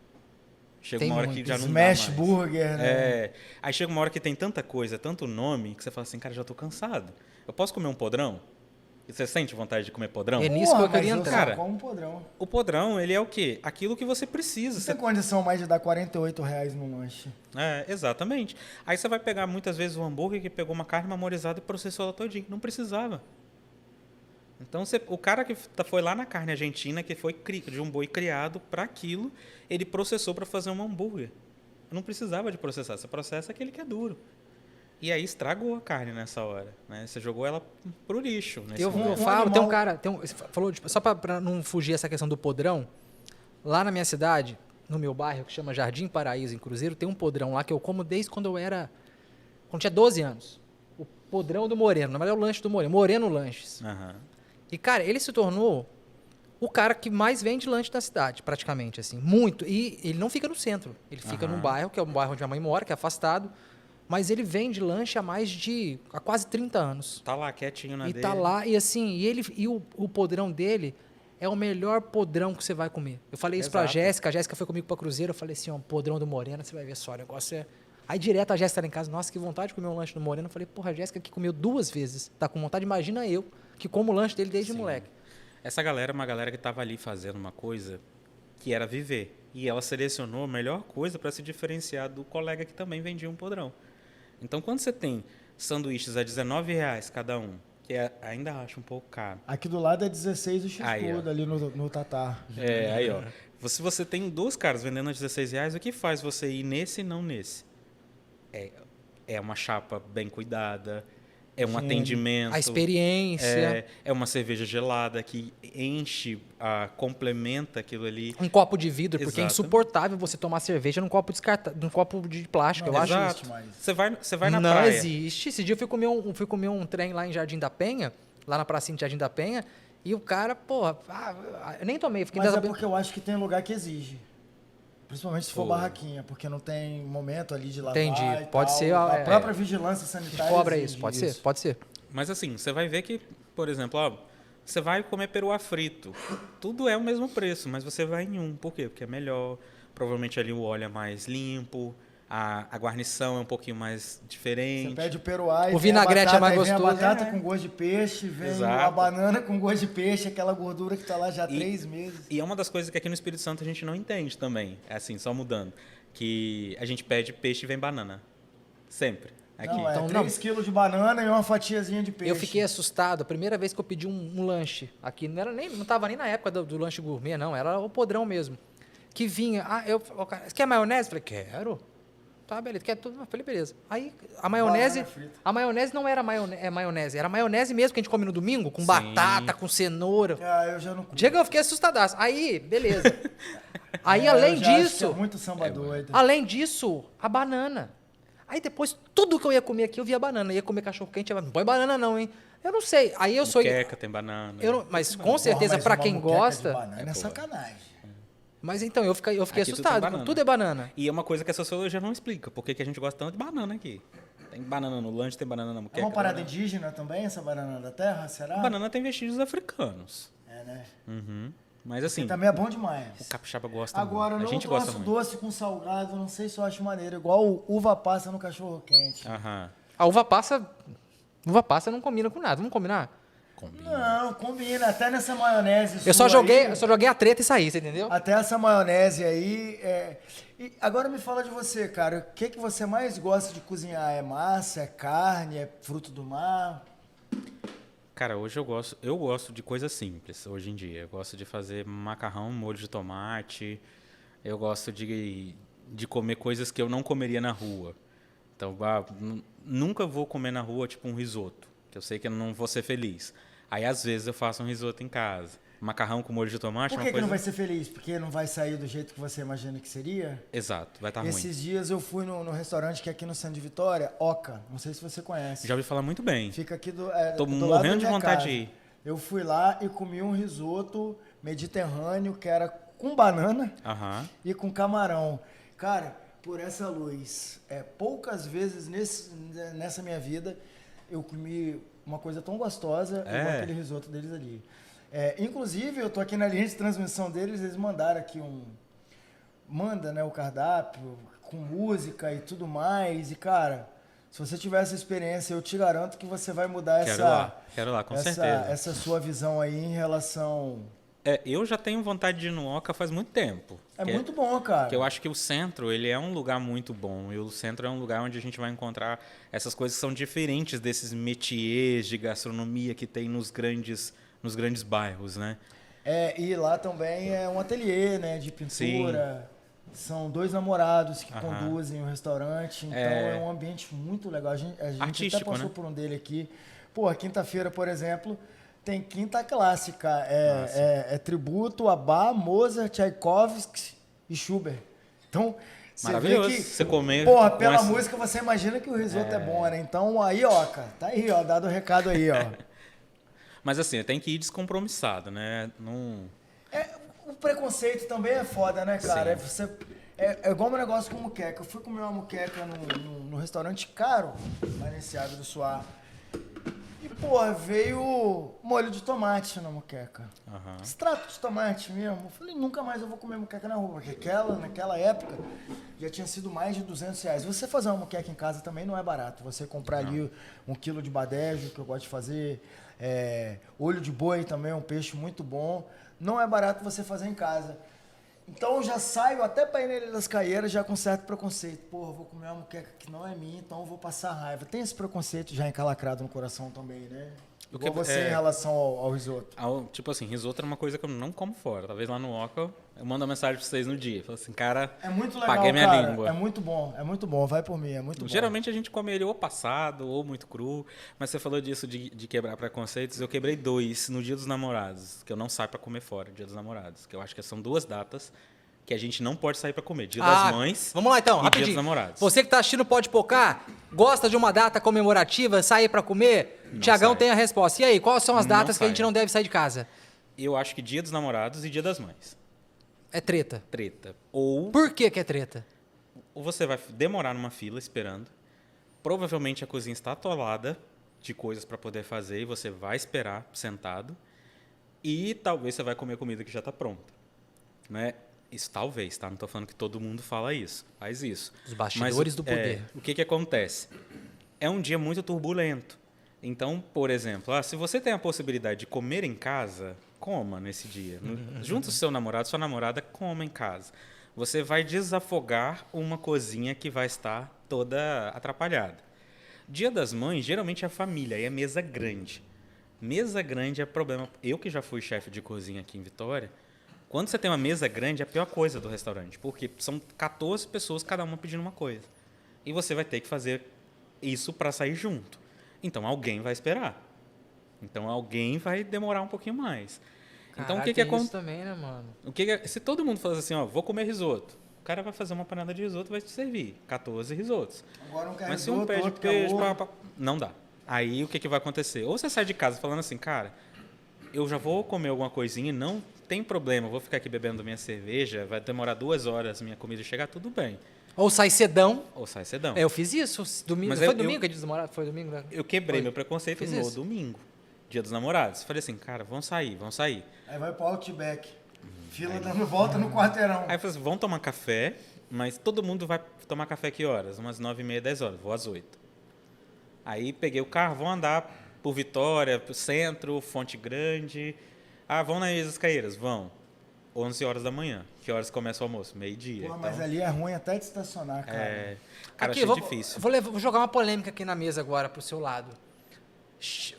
Chega Tem uma hora muito. que já não dá mais. Smash burger, né? Aí chega uma hora que tem tanta coisa, tanto nome, que você fala assim, cara, já tô cansado. Eu posso comer um podrão? E você sente vontade de comer podrão? É nisso que eu Porra, queria mas entrar. só Cara, como um podrão. O podrão, ele é o quê? Aquilo que você precisa. Não tem condição mais de dar R$48 no lanche. Exatamente. Aí você vai pegar muitas vezes um hambúrguer que pegou uma carne marmorizada e processou ela todinha. Não precisava. Então, o cara que foi lá na carne argentina, que foi de um boi criado para aquilo, ele processou para fazer um hambúrguer. Não precisava de processar. Você processa aquele que é duro. E aí estragou a carne nessa hora. Né? Você jogou ela pro lixo. Eu Um falo, animal- tem um cara, você falou, só para não fugir essa questão do podrão, lá na minha cidade, no meu bairro, que chama Jardim Paraíso, em Cruzeiro, tem um podrão lá que eu como desde quando tinha 12 anos. O podrão do Moreno, na verdade é o lanche do Moreno, Moreno Lanches. Aham. E, cara, ele se tornou o cara que mais vende lanche da cidade, praticamente, assim, muito. E ele não fica no centro, ele fica num bairro, que é um bairro onde minha mãe mora, que é afastado, mas ele vende lanche há quase 30 anos. Tá lá quietinho na E dele. tá lá, e assim, o podrão dele é o melhor podrão que você vai comer. Eu falei isso pra Exato. Jéssica, a Jéssica foi comigo pra Cruzeiro, eu falei assim, ó, podrão do Moreno, você vai ver só, o negócio é... Aí direto a Jéssica tá lá em casa, nossa, que vontade de comer um lanche do Moreno. Eu falei, porra, a Jéssica que comeu 2 vezes, tá com vontade, imagina eu, que como o lanche dele desde Sim. moleque. Essa galera é uma galera que estava ali fazendo uma coisa que era viver. E ela selecionou a melhor coisa para se diferenciar do colega que também vendia um podrão. Então, quando você tem sanduíches a R$19 cada um, que ainda acho um pouco caro. Aqui do lado é 16 o Aí, ó. X-Tudo, ali no Tatar. Aí, ó. Se você tem 2 caras vendendo a R$16, o que faz você ir nesse e não nesse? É uma chapa bem cuidada, é um atendimento. A experiência. É uma cerveja gelada que enche, complementa aquilo ali. Um copo de vidro, porque é Exato. insuportável você tomar cerveja num copo num copo de plástico, eu acho. existe mais. Você vai na Não praia. existe. Esse dia eu fui comer um trem lá em Jardim da Penha, lá na pracinha de Jardim da Penha, e o cara, porra, eu nem tomei. Fiquei Mas é sabendo- porque eu acho que tem lugar que exige. Principalmente se for Pô. barraquinha, porque não tem momento ali de lavar Entendi. e Pode tal. ser, A é. própria vigilância que sanitária cobra exige isso, pode ser. Mas assim, você vai ver que, por exemplo, ó, você vai comer peruá frito. Tudo é o mesmo preço, mas você vai em um. Por quê? Porque é melhor. Provavelmente ali o óleo é mais limpo, a guarnição é um pouquinho mais diferente. Você pede o peruá e O vem a vinagrete batata, é mais aí vem a gostoso. batata com gosto de peixe, vem Exato. a banana com gosto de peixe, aquela gordura que tá lá já há 3 meses. E é uma das coisas que aqui no Espírito Santo a gente não entende também. É assim, só mudando. Que a gente pede peixe e vem banana. Sempre. Aqui. Não, é Então, 3 quilos de banana e uma fatiazinha de peixe. Eu fiquei assustado, a primeira vez que eu pedi um lanche aqui, não tava nem na época do lanche gourmet, não, era o podrão mesmo. Que vinha, o cara, você quer maionese? Eu falei, quero. Tá, beleza, quer tudo? Eu falei, beleza. Aí, a Banana frita. maionese não era maionese, era maionese mesmo que a gente come no domingo, com Sim. batata, com cenoura. Ah, eu já não comi. Chega, eu fiquei assustadaço. Aí, beleza. Aí, É, além eu já acho que disso, é muito samba doido. além disso, a banana. Aí depois, tudo que eu ia comer aqui, eu via banana. Ia comer cachorro-quente, não põe banana não, hein? Eu não sei. Aí eu sou... Moqueca, tem banana. Mas com Porra, certeza, mas pra uma quem moqueca de gosta... banana é boa. sacanagem. Mas então, eu fiquei Aqui tudo tem assustado. banana. Tudo é banana. E é uma coisa que a sociologia não explica. Por que que a gente gosta tanto de banana aqui? Tem banana no lanche, tem banana na É moqueca. uma parada banana... indígena também, essa banana da terra, será? Banana tem vestígios africanos. É, né? Uhum. Mas assim, E também é bom demais. o capixaba gosta Agora, eu muito. A não gente gosta troço muito. doce com salgado, não sei se eu acho maneiro. Igual uva passa no cachorro quente. Aham. A uva passa não combina com nada. Vamos combinar? Combina. Não, combina. Até nessa maionese Eu só sua joguei, aí, eu só joguei a treta e saí, você entendeu? Até essa maionese aí. E agora me fala de você, cara. O que você mais gosta de cozinhar? É massa, é carne, é fruto do mar? Cara, hoje eu gosto de coisas simples, hoje em dia. Eu gosto de fazer macarrão, molho de tomate. Eu gosto de comer coisas que eu não comeria na rua. Então, nunca vou comer na rua, tipo um risoto, que eu sei que eu não vou ser feliz. Aí, às vezes, eu faço um risoto em casa. Macarrão com molho de tomate é Por uma que coisa... não vai ser feliz? Porque não vai sair do jeito que você imagina que seria? Exato, vai estar ruim. Esses dias eu fui no restaurante que é aqui no centro de Vitória, Oca. Não sei se você conhece. Já ouvi falar muito bem. Fica aqui Tô do lado morrendo da de minha vontade casa. de ir. Eu fui lá e comi um risoto mediterrâneo que era com banana Aham. e com camarão. Cara, por essa luz, poucas vezes nessa minha vida eu comi uma coisa tão gostosa igual aquele risoto deles ali. Inclusive, eu tô aqui na linha de transmissão deles, eles mandaram aqui manda, né, o cardápio com música e tudo mais. E, cara, se você tiver essa experiência, eu te garanto que você vai mudar Quero lá, com certeza. essa sua visão aí em relação... Eu já tenho vontade de ir no Oca faz muito tempo. É Que muito bom, cara. Que eu acho que o centro, ele é um lugar muito bom. E o centro é um lugar onde a gente vai encontrar essas coisas que são diferentes desses métiers de gastronomia que tem nos grandes bairros, né? E lá também é um ateliê, né, de pintura. São 2 namorados que conduzem o restaurante. Então é um ambiente muito legal. A gente até Artístico, passou né? por um dele aqui. Pô, quinta-feira, por exemplo, tem quinta clássica. É tributo a Bach, Mozart, Tchaikovsky e Schubert. Então, você Maravilhoso. vê que... Você comer Porra, com pela essa- música você imagina que o risoto é bom, né? Então aí, ó, cara, tá aí, ó, dado o recado aí, ó. Mas assim, tem que ir descompromissado, né? Não... O preconceito também é foda, né, cara? É igual um negócio com muqueca. Eu fui comer uma muqueca no restaurante caro, lá nesse Água do Suá. E, porra, veio molho de tomate na muqueca. Extrato de tomate mesmo. Eu falei, nunca mais eu vou comer muqueca na rua. Porque naquela época, já tinha sido mais de R$200. Você fazer uma moqueca em casa também não é barato. Você comprar ali 1 quilo de badejo, que eu gosto de fazer, olho de boi também é um peixe muito bom. Não é barato você fazer em casa. Então eu já saio até para ir na Ilha das Caieiras já com certo preconceito. Porra, vou comer uma moqueca que não é minha, então eu vou passar raiva. Tem esse preconceito já encalacrado no coração também, né? Igual você em relação ao risoto. Tipo assim, risoto é uma coisa que eu não como fora. Talvez lá no Oca eu mando uma mensagem pra vocês no dia. Falo assim, cara, É muito legal, paguei minha cara. língua. É muito bom. Vai por mim, é muito bom. Geralmente a gente come ele ou passado ou muito cru. Mas você falou disso de quebrar preconceitos. Eu quebrei 2 no Dia dos Namorados, que eu não saio pra comer fora, Dia dos Namorados. Que eu acho que são 2 datas que a gente não pode sair pra comer. Dia das Mães Vamos lá então, e Dia rapidinho. dos Namorados. Você que tá assistindo Pode Pocar, gosta de uma data comemorativa, sair pra comer? Não Tiagão sai. tem a resposta. E aí, quais são as Não datas que a gente sai. não deve sair de casa? Eu acho que Dia dos Namorados e Dia das Mães. É treta. Treta. Ou Por que é treta? você vai demorar numa fila esperando. Provavelmente a cozinha está atolada de coisas para poder fazer e você vai esperar sentado. E talvez você vai comer comida que já está pronta. Né? Isso talvez, tá? Não estou falando que todo mundo fala isso, faz isso. Os bastidores do poder. O que acontece? É um dia muito turbulento. Então, por exemplo, se você tem a possibilidade de comer em casa, coma nesse dia. Junto com o seu namorado, sua namorada, coma em casa. Você vai desafogar uma cozinha que vai estar toda atrapalhada. Dia das Mães, geralmente é a família, e é mesa grande. Mesa grande é problema. Eu que já fui chefe de cozinha aqui em Vitória, quando você tem uma mesa grande, é a pior coisa do restaurante, porque são 14 pessoas, cada uma pedindo uma coisa. E você vai ter que fazer isso para sair junto. Então, alguém vai esperar. Então, alguém vai demorar um pouquinho mais. Então, o que tem acontece? isso também, né, mano? Se todo mundo falar assim, vou comer risoto, o cara vai fazer uma panela de risoto e vai te servir 14 risotos. Agora um quer Mas se risoto, um pede outro quer peixe, ovo. não dá. Aí, o que vai acontecer? Ou você sai de casa falando assim, cara, eu já vou comer alguma coisinha, não tem problema, eu vou ficar aqui bebendo minha cerveja, vai demorar 2 horas minha comida chegar, tudo bem. Ou sai cedão. Ou sai cedão. Eu fiz isso. Domingo, Mas foi eu- domingo que a gente namorado? Foi domingo, né? Eu quebrei Foi. meu preconceito Fiz no isso. domingo, Dia dos Namorados. Falei assim, cara, vamos sair. Aí vai pro Outback. Fila dando volta no quarteirão. Aí eu falei assim, vamos tomar café, mas todo mundo vai tomar café que horas? Umas 9h30, 10 horas, vou às 8. Aí peguei o carro, vamos andar por Vitória, pro centro, Fonte Grande. Vamos na Ilha das Caieiras, vão. 11 horas da manhã. Que horas começa o almoço? Meio-dia. Porra, Então, mas ali é ruim até de estacionar, cara. cara, Aqui, achei difícil. Vou jogar uma polêmica aqui na mesa agora pro seu lado.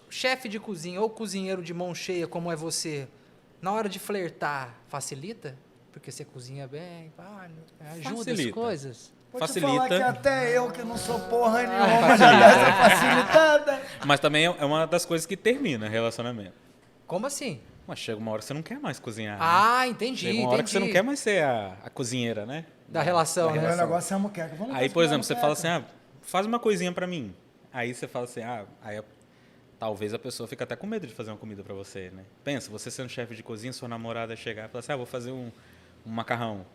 Chefe de cozinha ou cozinheiro de mão cheia, como é você, na hora de flertar, facilita? Porque você cozinha bem, ajuda as Facilita. coisas. Vou te falar que Facilita, até eu, que não sou porra nenhuma, já dá essa facilitada. mas também é uma das coisas que termina relacionamento. Como assim? Mas chega uma hora que você não quer mais cozinhar. Ah, entendi, Chega uma hora que você não quer mais ser a cozinheira, né? Da relação, O né? meu negócio é a moqueca. Vamos Aí, fazer por uma exemplo, você fala moqueca. assim, faz uma coisinha pra mim. Aí você fala assim, talvez a pessoa fique até com medo de fazer uma comida pra você, né? Pensa, você sendo chefe de cozinha, sua namorada chegar e falar assim, vou fazer um macarrão.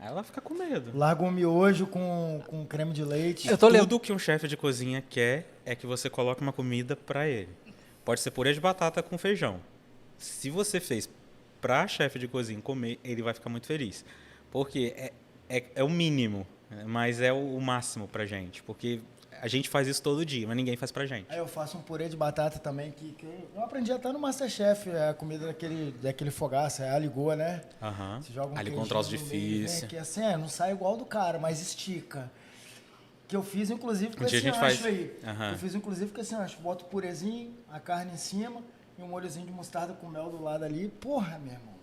Aí ela fica com medo. Larga um miojo com creme de leite. Eu tô lembrando. Tudo que um chefe de cozinha quer é que você coloque uma comida pra ele. Pode ser purê de batata com feijão. Se você fez pra chefe de cozinha comer, ele vai ficar muito feliz. Porque é o mínimo, né? Mas é o máximo pra gente. Porque a gente faz isso todo dia, mas ninguém faz pra gente. Aí eu faço um purê de batata também, que eu aprendi até no Masterchef, a comida daquele fogaça, é a ligou, né? Aham. Você joga um Ali queijinho com um troço no meio, difícil. né, que assim, não sai igual do cara, mas estica. Que eu fiz, inclusive, com Um dia esse a gente ancho faz- aí. Aham. Eu fiz, inclusive, com esse ancho. Boto o purezinho, a carne em cima e um molhozinho de mostarda com mel do lado ali. Porra, meu irmão.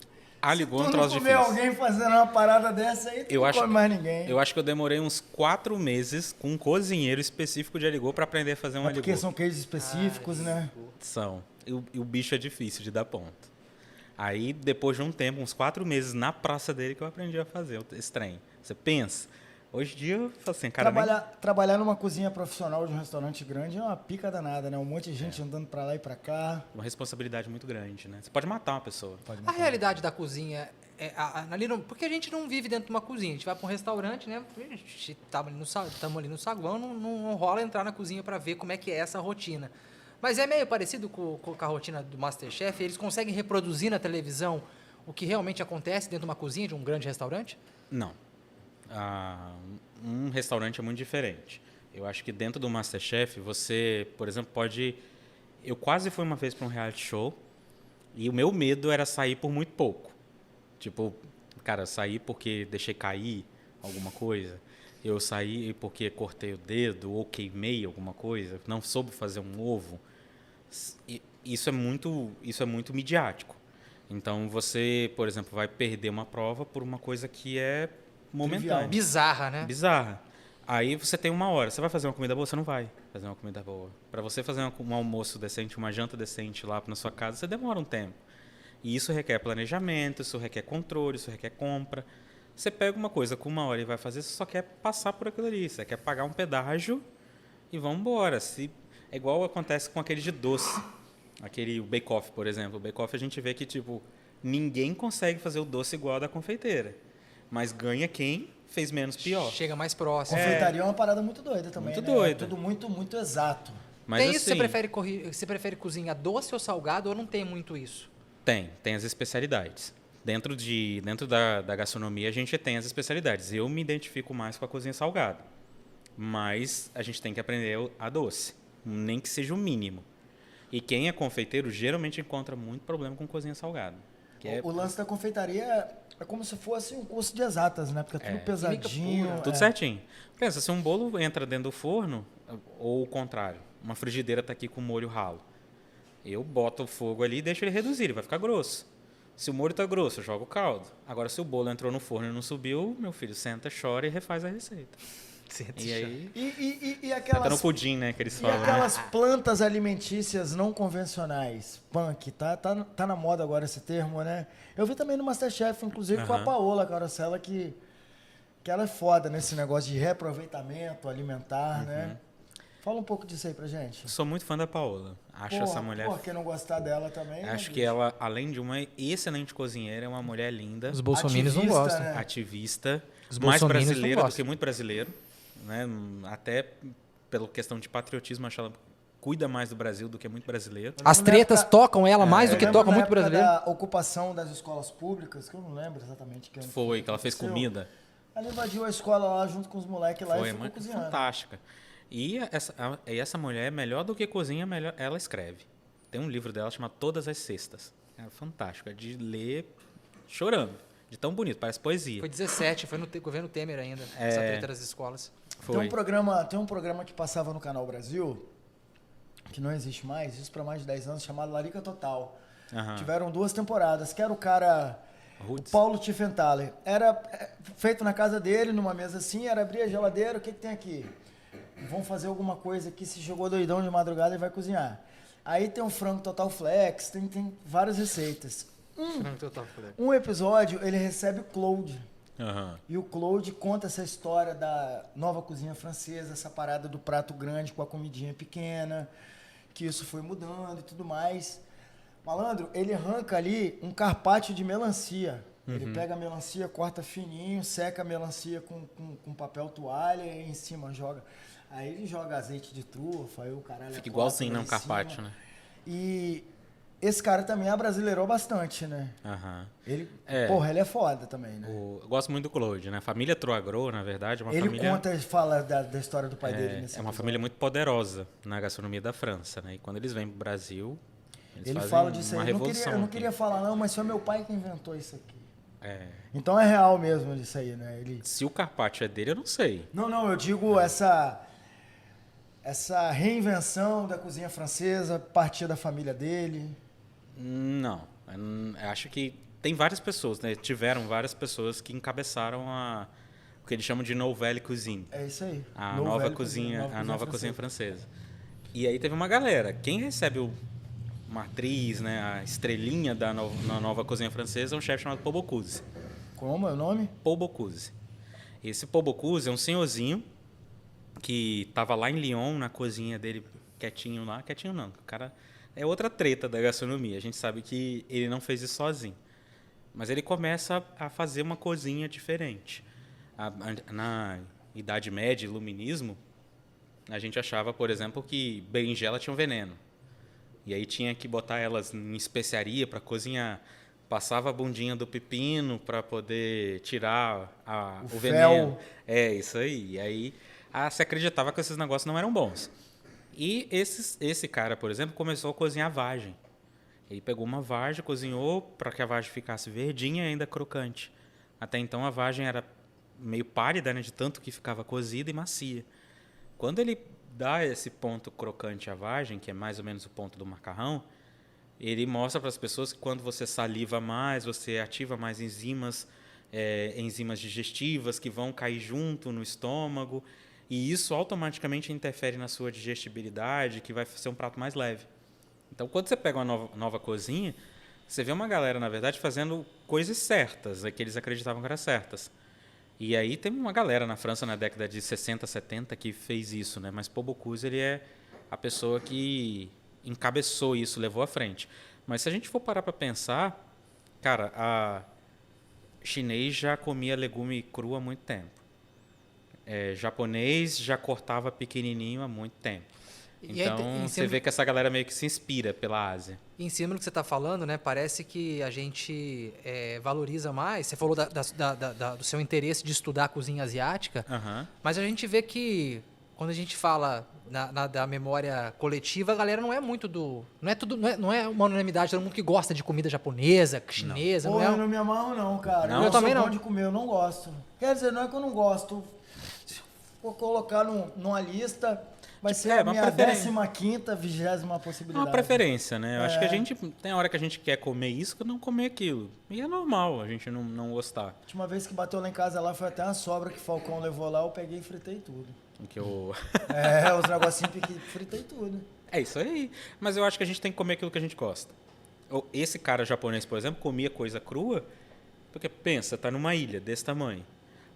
Ligou um Tu não troço comer difícil. alguém fazendo uma parada dessa aí, tu Eu não acho- come mais ninguém. Eu acho que eu demorei uns 4 meses com um cozinheiro específico de aligô pra aprender a fazer um É porque aligô. são queijos específicos, né? São. E o bicho é difícil de dar ponto. Aí, depois de um tempo, uns 4 meses na praça dele, que eu aprendi a fazer esse trem. Você pensa. Hoje em dia, eu falo assim, cara, Trabalhar numa cozinha profissional de um restaurante grande é uma pica danada, né? Um monte de gente andando pra lá e pra cá. uma responsabilidade muito grande, né? Você pode matar uma pessoa. A realidade da cozinha ali porque a gente não vive dentro de uma cozinha, a gente vai para um restaurante, né? A gente estamos ali no saguão, não rola entrar na cozinha para ver como é que é essa rotina. Mas é meio parecido com a rotina do Masterchef, eles conseguem reproduzir na televisão o que realmente acontece dentro de uma cozinha de um grande restaurante? Não. Um restaurante é muito diferente. Eu acho que dentro do MasterChef, você, por exemplo, pode... Eu quase fui uma vez para um reality show e o meu medo era sair por muito pouco. Tipo, cara, sair porque deixei cair alguma coisa. Eu saí porque cortei o dedo ou queimei alguma coisa. Não soube fazer um ovo. Isso é muito midiático. Então, você, por exemplo, vai perder uma prova por uma coisa que é momentânea. Bizarra, né? Bizarra. Aí você tem 1 hora. Você vai fazer uma comida boa? Você não vai fazer uma comida boa. Para você fazer um almoço decente, uma janta decente lá na sua casa, você demora um tempo. E isso requer planejamento, isso requer controle, isso requer compra. Você pega uma coisa com 1 hora e vai fazer, você só quer passar por aquilo ali. Você quer pagar um pedágio e vamos embora. É igual acontece com aquele de doce. O Bake Off, por exemplo. O Bake Off a gente vê que tipo, ninguém consegue fazer o doce igual ao da confeiteira. Mas ganha quem fez menos pior. Chega mais próximo. Confeitaria é uma parada muito doida também, Muito né? doida. É tudo muito, muito exato. Mas, Tem isso? assim, Você prefere cozinhar doce ou salgado ou não tem muito isso? Tem as especialidades. Dentro da gastronomia, a gente tem as especialidades. Eu me identifico mais com a cozinha salgada. Mas a gente tem que aprender a doce. Nem que seja o mínimo. E quem é confeiteiro geralmente encontra muito problema com cozinha salgada. O lance da confeitaria é como se fosse um curso de exatas, né? Porque é tudo pesadinho. Tudo certinho. Pensa, se um bolo entra dentro do forno, ou o contrário, uma frigideira está aqui com molho ralo. Eu boto o fogo ali e deixo ele reduzir, ele vai ficar grosso. Se o molho está grosso, eu jogo o caldo. Agora, se o bolo entrou no forno e não subiu, meu filho senta, chora e refaz a receita. E aí, E tá aquelas, no pudim, né, que eles e falam, aquelas né? plantas alimentícias não convencionais, punk, tá na moda agora esse termo, né? Eu vi também no MasterChef, inclusive com a Paola Carosella, que ela é foda nesse negócio de reaproveitamento alimentar, né? Fala um pouco disso aí pra gente. Eu sou muito fã da Paola. Acho essa mulher... Quem não gostar dela também... né, Acho que bicho? ela, além de uma excelente cozinheira, é uma mulher linda, Os bolsominions não Ativista, gostam. né? ativista, Os mais bolsominions não brasileira do gostam. que muito brasileiro. Né? Até pela questão de patriotismo, acho que ela cuida mais do Brasil do que muito brasileiro. As tretas tocam ela mais do Eu que lembro tocam na muito época brasileiro. da ocupação das escolas públicas, que eu não lembro exatamente que ano Foi, que ela fez aconteceu. comida. Ela invadiu a escola lá junto com os moleques lá Foi e ficou muito cozinhando. fantástica. E essa mulher, melhor do que cozinha, melhor ela escreve. Tem um livro dela chamado Todas as Sextas. É fantástico, é de ler chorando. De tão bonito, parece poesia. Foi 17, foi no governo Temer ainda, essa treta das escolas. Foi. Tem um programa que passava no Canal Brasil, que não existe mais, isso para mais de 10 anos, chamado Larica Total. Aham. Tiveram 2 temporadas, que era o cara... Roots. O Paulo Tiffenthaler. Era feito na casa dele, numa mesa assim, era abrir a geladeira, o que tem aqui? Vamos fazer alguma coisa aqui, se jogou doidão de madrugada e vai cozinhar. Aí tem um frango total flex, tem várias receitas. Um episódio, ele recebe o Claude. Aham. E o Claude conta essa história da nova cozinha francesa, essa parada do prato grande com a comidinha pequena, que isso foi mudando e tudo mais. Malandro, ele arranca ali um carpaccio de melancia. Ele pega a melancia, corta fininho, seca a melancia com papel toalha e em cima joga. Aí ele joga azeite de trufa, aí o caralho... Fica quatro igualzinho, lá né? Um em cima. carpaccio, né? E esse cara também abrasileirou bastante, né? Aham. Ele, É. porra, ele é foda também, né? Eu gosto muito do Claude, né? A família Troagro, na verdade, é uma Ele família... conta, fala da história do pai dele nesse É uma episódio. família muito poderosa na gastronomia da França, né? E quando eles vêm pro Brasil, eles Ele fazem fala disso uma aí. revolução. Eu não aqui. queria falar não, mas foi meu pai que inventou isso aqui. É. Então é real mesmo isso aí, né? Ele... Se o carpaccio é dele, eu não sei. Não, eu digo essa reinvenção da cozinha francesa, partir da família dele. Não. Eu acho que tem várias pessoas, né? Tiveram várias pessoas que encabeçaram o que eles chamam de Nouvelle Cuisine. É isso aí. A Nouvelle nova cuisine, cozinha, a nova cozinha francesa. E aí teve uma galera. Quem recebe uma atriz, né, a estrelinha na nova cozinha francesa é um chefe chamado Paul Bocuse. Como é o nome? Paul Bocuse. Esse Paul Bocuse é um senhorzinho que estava lá em Lyon, na cozinha dele, quietinho lá. Quietinho não, o cara é outra treta da gastronomia. A gente sabe que ele não fez isso sozinho. Mas ele começa a fazer uma cozinha diferente. Na Idade Média, Iluminismo, a gente achava, por exemplo, que berinjela tinha um veneno. E aí tinha que botar elas em especiaria para cozinhar. passava a bundinha do pepino para poder tirar o fel. veneno. É, isso aí. E aí se acreditava que esses negócios não eram bons. E esse cara, por exemplo, começou a cozinhar vagem. Ele pegou uma vagem, cozinhou para que a vagem ficasse verdinha e ainda crocante. Até então a vagem era meio pálida, né, de tanto que ficava cozida e macia. Quando ele dá esse ponto crocante à vagem, que é mais ou menos o ponto do macarrão, ele mostra para as pessoas que quando você saliva mais, você ativa mais enzimas digestivas que vão cair junto no estômago, e isso automaticamente interfere na sua digestibilidade, que vai ser um prato mais leve. Então, quando você pega uma nova cozinha, você vê uma galera, na verdade, fazendo coisas certas, que eles acreditavam que eram certas. E aí tem uma galera na França, na década de 60, 70, que fez isso, né? Mas Paul Bocuse, ele é a pessoa que encabeçou isso, levou à frente. Mas se a gente for parar para pensar, cara, a chinês já comia legume cru há muito tempo. Japonês já cortava pequenininho há muito tempo. Então, você vê que essa galera meio que se inspira pela Ásia. Em cima do que você está falando, né, parece que a gente valoriza mais. Você falou do seu interesse de estudar a cozinha asiática, mas a gente vê que quando a gente fala da memória coletiva, a galera não é muito não é uma unanimidade, todo mundo que gosta de comida japonesa, chinesa. Pô, eu não me amarro não, cara. Não? Eu também não. Bom de comer, eu não gosto. Quer dizer, não é que eu não gosto. Se for colocar numa lista, vai ser a minha 15ª, 20ª possibilidade. É uma preferência, né? Eu acho que a gente tem hora que a gente quer comer isso que não comer aquilo. E é normal a gente não gostar. A última vez que bateu lá em casa lá foi até uma sobra que o Falcão levou lá, eu peguei e fritei tudo. Os negocinhos que fritei tudo. É isso aí. Mas eu acho que a gente tem que comer aquilo que a gente gosta. Esse cara japonês, por exemplo, comia coisa crua, porque pensa, tá numa ilha desse tamanho.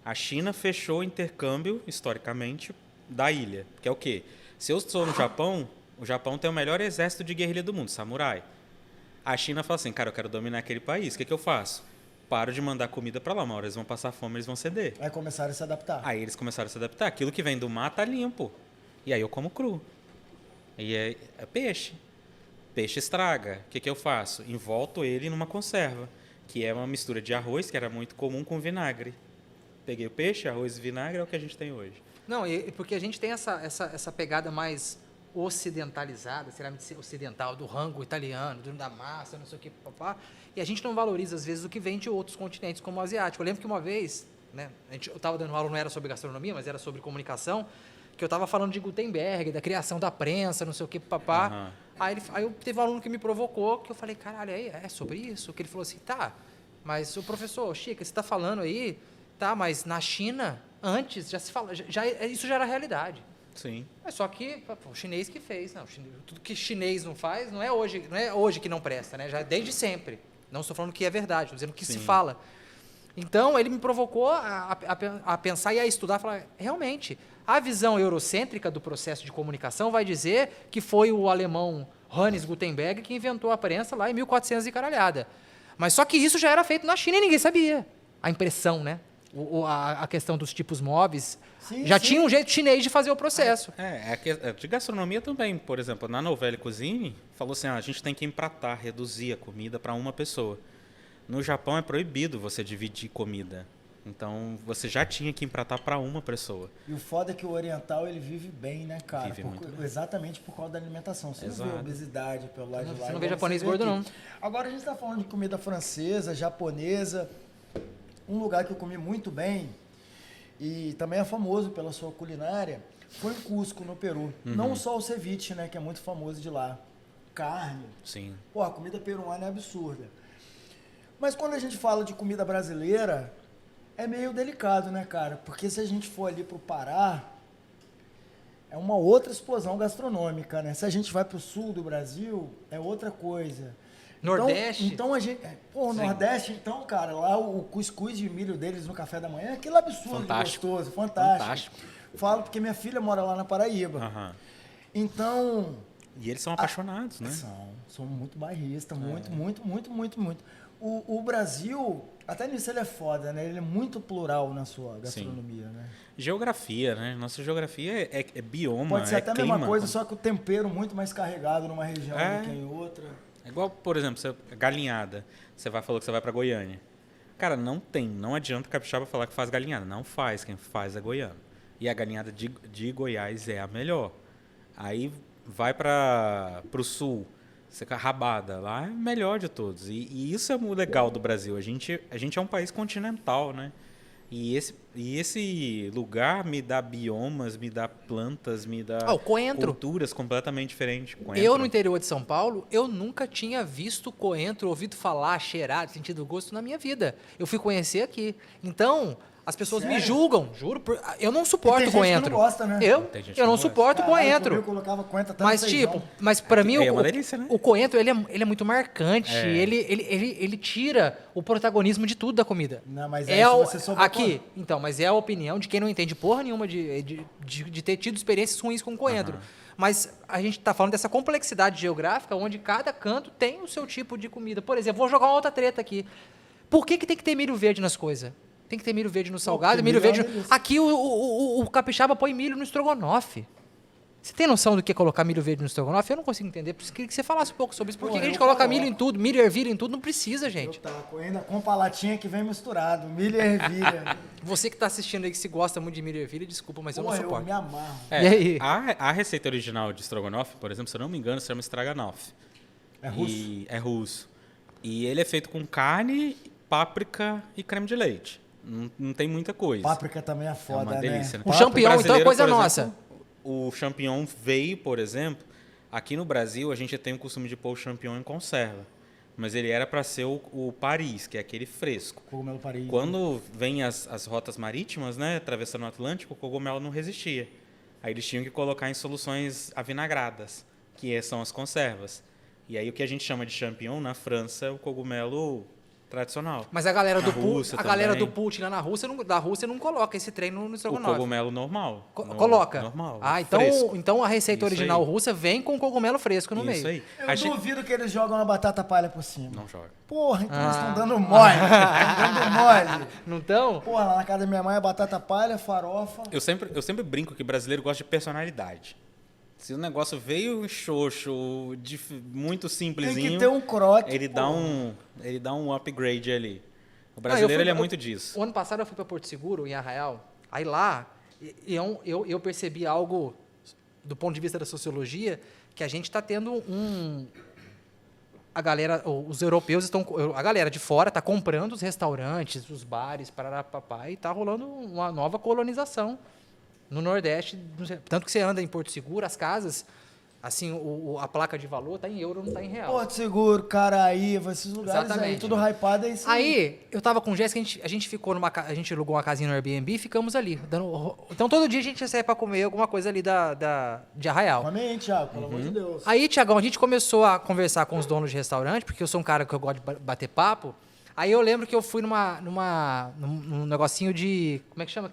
A China fechou o intercâmbio, historicamente, da ilha. Que é o quê? Se eu estou no Japão, o Japão tem o melhor exército de guerrilha do mundo, samurai. A China fala assim, cara, eu quero dominar aquele país, o que eu faço? Paro de mandar comida para lá, uma hora eles vão passar fome, eles vão ceder. Aí começaram a se adaptar. Aí eles começaram a se adaptar. Aquilo que vem do mar tá limpo. E aí eu como cru. E é peixe. Peixe estraga. O que eu faço? Envolto ele numa conserva, que é uma mistura de arroz, que era muito comum, com vinagre. Peguei o peixe, arroz e vinagre, é o que a gente tem hoje. Não, porque a gente tem essa pegada mais ocidentalizada, será ocidental, do rango italiano, da massa, não sei o que, papá. E a gente não valoriza, às vezes, o que vem de outros continentes, como o asiático. Eu lembro que uma vez, né, eu estava dando aula, não era sobre gastronomia, mas era sobre comunicação, que eu estava falando de Gutenberg, da criação da prensa, não sei o que, papá. Aí eu teve um aluno que me provocou, que eu falei, caralho, é sobre isso? Que ele falou assim, tá, mas o professor, Chica, você está falando aí, tá, mas na China, antes, já se fala, isso já era realidade. Sim. É só que o chinês que fez. Não, tudo que chinês não faz não é hoje que não presta, né? Já desde sempre. Não estou falando que é verdade, estou dizendo que se fala. Então, ele me provocou a pensar e a estudar, falar, realmente, a visão eurocêntrica do processo de comunicação vai dizer que foi o alemão Hannes Gutenberg que inventou a prensa lá em 1400 e caralhada. Mas só que isso já era feito na China e ninguém sabia. A impressão, né? A questão dos tipos móveis, tinha um jeito chinês de fazer o processo. De gastronomia também, por exemplo, na Novelle Cuisine, falou assim, a gente tem que empratar, reduzir a comida para uma pessoa. No Japão é proibido você dividir comida. Então, você já tinha que empratar para uma pessoa. E o foda é que o oriental, ele vive bem, né, cara? Vive muito bem. Exatamente por causa da alimentação. Você não vê obesidade pelo lado de lá. Você não vê japonês gordo, não. Agora, a gente está falando de comida francesa, japonesa. Um lugar que eu comi muito bem e também é famoso pela sua culinária foi em Cusco, no Peru. Não só o ceviche, né, que é muito famoso de lá. Carne. Sim. Pô, a comida peruana é absurda. Mas quando a gente fala de comida brasileira, é meio delicado, né, cara? Porque se a gente for ali pro Pará, é uma outra explosão gastronômica, né? Se a gente vai pro sul do Brasil, é outra coisa. Nordeste? Então a gente... Pô, Nordeste, então, cara, lá o cuscuz de milho deles no café da manhã é aquilo absurdo, gostoso, fantástico. Falo porque minha filha mora lá na Paraíba. Então... E eles são apaixonados, né? São muito bairristas, muito. O Brasil, até nisso ele é foda, né? Ele é muito plural na sua gastronomia, né? Geografia, né? Nossa geografia é bioma, Pode ser até a mesma clima. coisa, só que o tempero muito mais carregado numa região do que em outra. É igual, por exemplo, galinhada. Você falou que você vai pra Goiânia. Cara, não adianta o capixaba falar que faz galinhada. Não faz, quem faz é goiano. E a galinhada de Goiás é a melhor. Aí vai pro sul, você rabada, lá é a melhor de todos. E isso é o legal do Brasil. A gente é um país continental, né? E esse lugar me dá biomas, me dá plantas, me dá O coentro. culturas completamente diferentes. Coentro. Eu, no interior de São Paulo, eu nunca tinha visto coentro, ouvido falar, cheirado, sentido gosto na minha vida. Eu fui conhecer aqui. Então, as pessoas me Sério? julgam, juro. Eu não suporto E tem gente que coentro. não gosta, né? Tem gente que Eu não não gosta. suporto coentro. Eu colocava coentro até Mas, no tipo, feijão. mas pra mim, É uma delícia, né? o coentro, ele é muito marcante. É. Ele tira o protagonismo de tudo da comida. Não, mas aí se você souber aqui, então, mas é a opinião de quem não entende porra nenhuma de ter tido experiências ruins com coentro. Mas a gente tá falando dessa complexidade geográfica, onde cada canto tem o seu tipo de comida. Por exemplo, vou jogar uma outra treta aqui. Por que tem que ter milho verde nas coisas? Tem que ter milho verde no salgado, porque milho milho é verde... uma delícia. Aqui o capixaba põe milho no estrogonofe. Você tem noção do que é colocar milho verde no estrogonofe? Eu não consigo entender. Por isso queria que você falasse um pouco sobre isso. Por que Pô, que a gente eu coloca coloco. milho em tudo, milho e ervilha em tudo? Não precisa, gente. Eu taco, ainda com palatinha que vem misturado, milho e ervilha. Você que tá assistindo aí que se gosta muito de milho e ervilha, desculpa, mas eu não Pô, eu suporto. me amarro. E aí? A receita original de estrogonofe, por exemplo, se eu não me engano, se chama Stroganoff. É russo? É russo. E ele é feito com carne, páprica e creme de leite. Não tem muita coisa. Páprica também é É foda, uma delícia, né? O champignon, então, é brasileiro, coisa por exemplo, nossa. O champignon veio, por exemplo, aqui no Brasil a gente tem o costume de pôr o champignon em conserva. Mas ele era para ser o Paris, que é aquele fresco. Cogumelo Paris. Quando vem as rotas marítimas, né, atravessando o Atlântico, o cogumelo não resistia. Aí eles tinham que colocar em soluções avinagradas, que são as conservas. E aí o que a gente chama de champignon na França é o cogumelo tradicional. Mas a galera do Na Rússia Putin, a galera também. do Putin lá na Rússia, da Rússia não coloca esse trem no O estrogonofe. cogumelo normal. Coloca. Normal. Ah, fresco. então a receita Isso original aí. russa vem com cogumelo fresco no Isso meio. aí. Eu A gente- duvido que eles jogam a batata palha por cima. Não joga. Porra, então eles estão dando mole. Estão dando mole. Não estão? Porra, lá na casa da minha mãe é batata palha, farofa. Eu sempre brinco que brasileiro gosta de personalidade. Se o negócio veio xoxo, muito Tem simplesinho, que ter um croque. ele dá um upgrade ali. O Ah, brasileiro ele é muito disso. O ano passado eu fui para Porto Seguro, em Arraial. Aí lá, eu percebi algo do ponto de vista da sociologia, que a gente está tendo a galera, os europeus estão, a galera de fora está comprando os restaurantes, os bares, pararapapá, e está rolando uma nova colonização no Nordeste. Tanto que você anda em Porto Seguro, as casas, assim, a placa de valor está em euro, não está em real. Porto Seguro, Caraíva, esses lugares aí, Exatamente. tudo hypado é isso Aí, eu tava com o Jéssica, a gente ficou a gente alugou uma casinha no Airbnb e ficamos ali. Então, todo dia a gente ia sair pra comer alguma coisa ali de Arraial. Come aí, Thiago, pelo amor de Deus. Aí, Tiagão, a gente começou a conversar com os donos de restaurante, porque eu sou um cara que eu gosto de bater papo. Aí eu lembro que eu fui num negocinho de... Como é que chama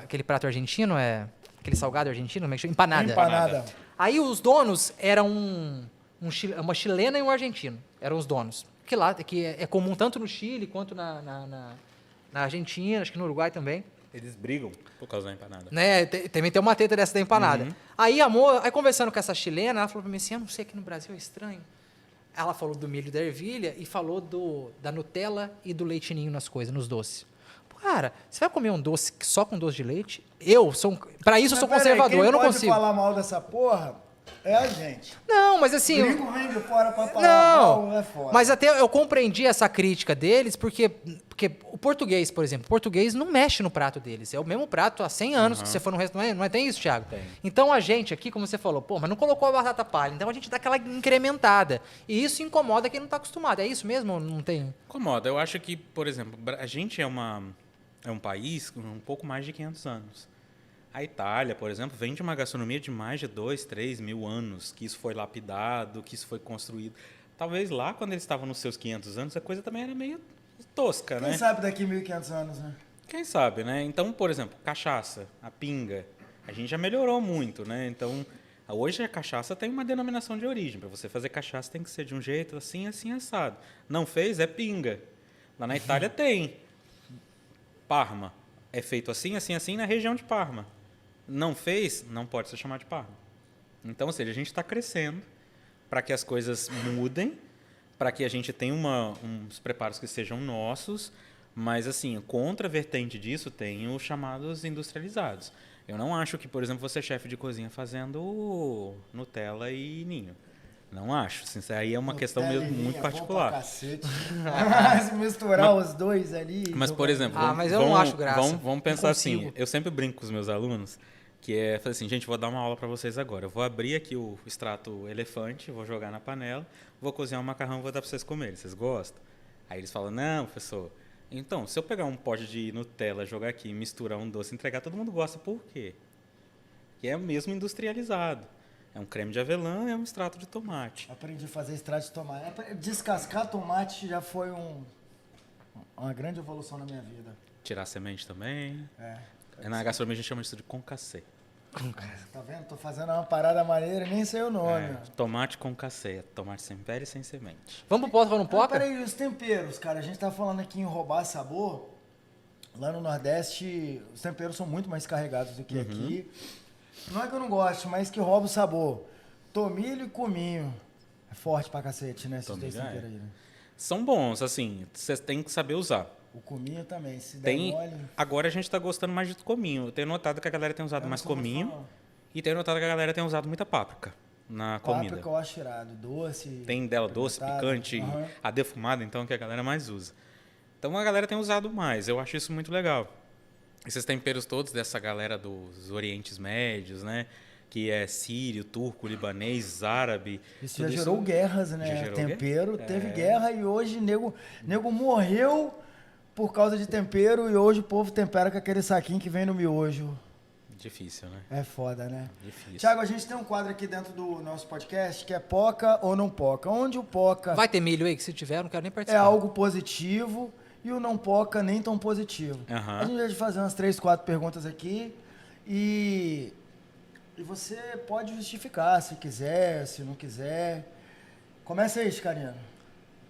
aquele prato argentino? Aquele salgado argentino? Como é que chama? Empanada. Empanada. Aí os donos eram uma chilena e um argentino. Eram os donos. Que lá que é comum tanto no Chile quanto na Argentina, acho que no Uruguai também. Eles brigam por causa da empanada. Né? Também tem uma treta dessa da empanada. Aí, aí conversando com essa chilena, ela falou pra mim assim, eu não sei, aqui no Brasil é estranho. Ela falou do milho e da ervilha e falou da Nutella e do leite ninho nas coisas, nos doces. Cara, você vai comer um doce só com doce de leite? Pra isso eu sou Mas peraí, conservador, quem eu não pode consigo. falar mal dessa porra é a gente. Não, mas assim... Gringo vem de fora pra falar mal, Não, é foda. mas até eu compreendi essa crítica deles, porque o português, por exemplo, o português não mexe no prato deles. É o mesmo prato há 100 anos que você for no restaurante. Não é tem isso, Thiago? Tem. Então a gente aqui, como você falou, pô, mas não colocou a batata palha. Então a gente dá aquela incrementada. E isso incomoda quem não está acostumado. É isso mesmo ou não tem? Incomoda. Eu acho que, por exemplo, a gente é um país com um pouco mais de 500 anos. A Itália, por exemplo, vem de uma gastronomia de mais de 2, 3 mil anos, que isso foi lapidado, que isso foi construído. Talvez lá, quando eles estavam nos seus 500 anos, a coisa também era meio tosca, Quem né? sabe daqui 1.500 anos, né? Quem sabe, né? Então, por exemplo, cachaça, a pinga, a gente já melhorou muito, né? Então, hoje a cachaça tem uma denominação de origem. Para você fazer cachaça tem que ser de um jeito assim, assim, assado. Não fez, é pinga. Lá na Itália tem. Parma. É feito assim, assim, assim na região de Parma. Não fez, não pode ser chamado de Parma. Então, ou seja, a gente está crescendo para que as coisas mudem, para que a gente tenha uns preparos que sejam nossos, mas assim, contra a vertente disso tem os chamados industrializados. Eu não acho que, por exemplo, você é chefe de cozinha fazendo Nutella e ninho. Não acho. Assim, isso aí é uma questão muito particular. Cacete. Se misturar os dois ali. Mas, por exemplo, mas eu não acho graça. Vamos pensar assim. consigo. Eu sempre brinco com os meus alunos, que é falar assim, gente, vou dar uma aula para vocês agora. Eu vou abrir aqui o extrato elefante, vou jogar na panela, vou cozinhar um macarrão e vou dar para vocês comerem. Vocês gostam? Aí eles falam, não, professor. Então, se eu pegar um pote de Nutella, jogar aqui, misturar um doce, entregar, todo mundo gosta. Por quê? Que é mesmo industrializado. É um creme de avelã, é um extrato de tomate. Aprendi a fazer extrato de tomate. Descascar tomate já foi uma grande evolução na minha vida. Tirar a semente também. É. Na gastronomia a gente chama isso de concassê. Tá vendo? Tô fazendo uma parada maneira e nem sei o nome. Tomate concassê. Tomate sem pele e sem semente. Vamos pro poca ou não poca? Peraí, os temperos, cara. A gente tá falando aqui em roubar sabor. Lá no Nordeste, os temperos são muito mais carregados do que aqui. Não é que eu não gosto, mas que rouba o sabor. Tomilho e cominho. É forte pra cacete, né? Esses dois Tomilho, temperos aí, né? São bons, assim, você tem que saber usar. O cominho também, se der Tem, mole... agora a gente tá gostando mais de cominho. Eu tenho notado que a galera tem usado mais cominho. E tenho notado que a galera tem usado muita páprica na comida. Páprica eu acho irado. Doce... Tem dela doce, picante, a defumada, então, que a galera mais usa. Então a galera tem usado mais. Eu acho isso muito legal. Esses temperos todos dessa galera dos Orientes Médios, né? Que é sírio, turco, libanês, árabe. Isso já gerou guerras, né? Já gerou Tempero, teve guerra e hoje nego morreu por causa de tempero e hoje o povo tempera com aquele saquinho que vem no miojo. Difícil, né? É foda, né? Difícil. Tiago, a gente tem um quadro aqui dentro do nosso podcast que é poca ou não poca. Onde o poca Vai ter milho aí, que se tiver, eu não quero nem é participar. algo positivo e o não poca nem tão positivo. Aham. A gente vai fazer umas 3, 4 perguntas aqui e você pode justificar se quiser, se não quiser. Começa aí, Chicarino.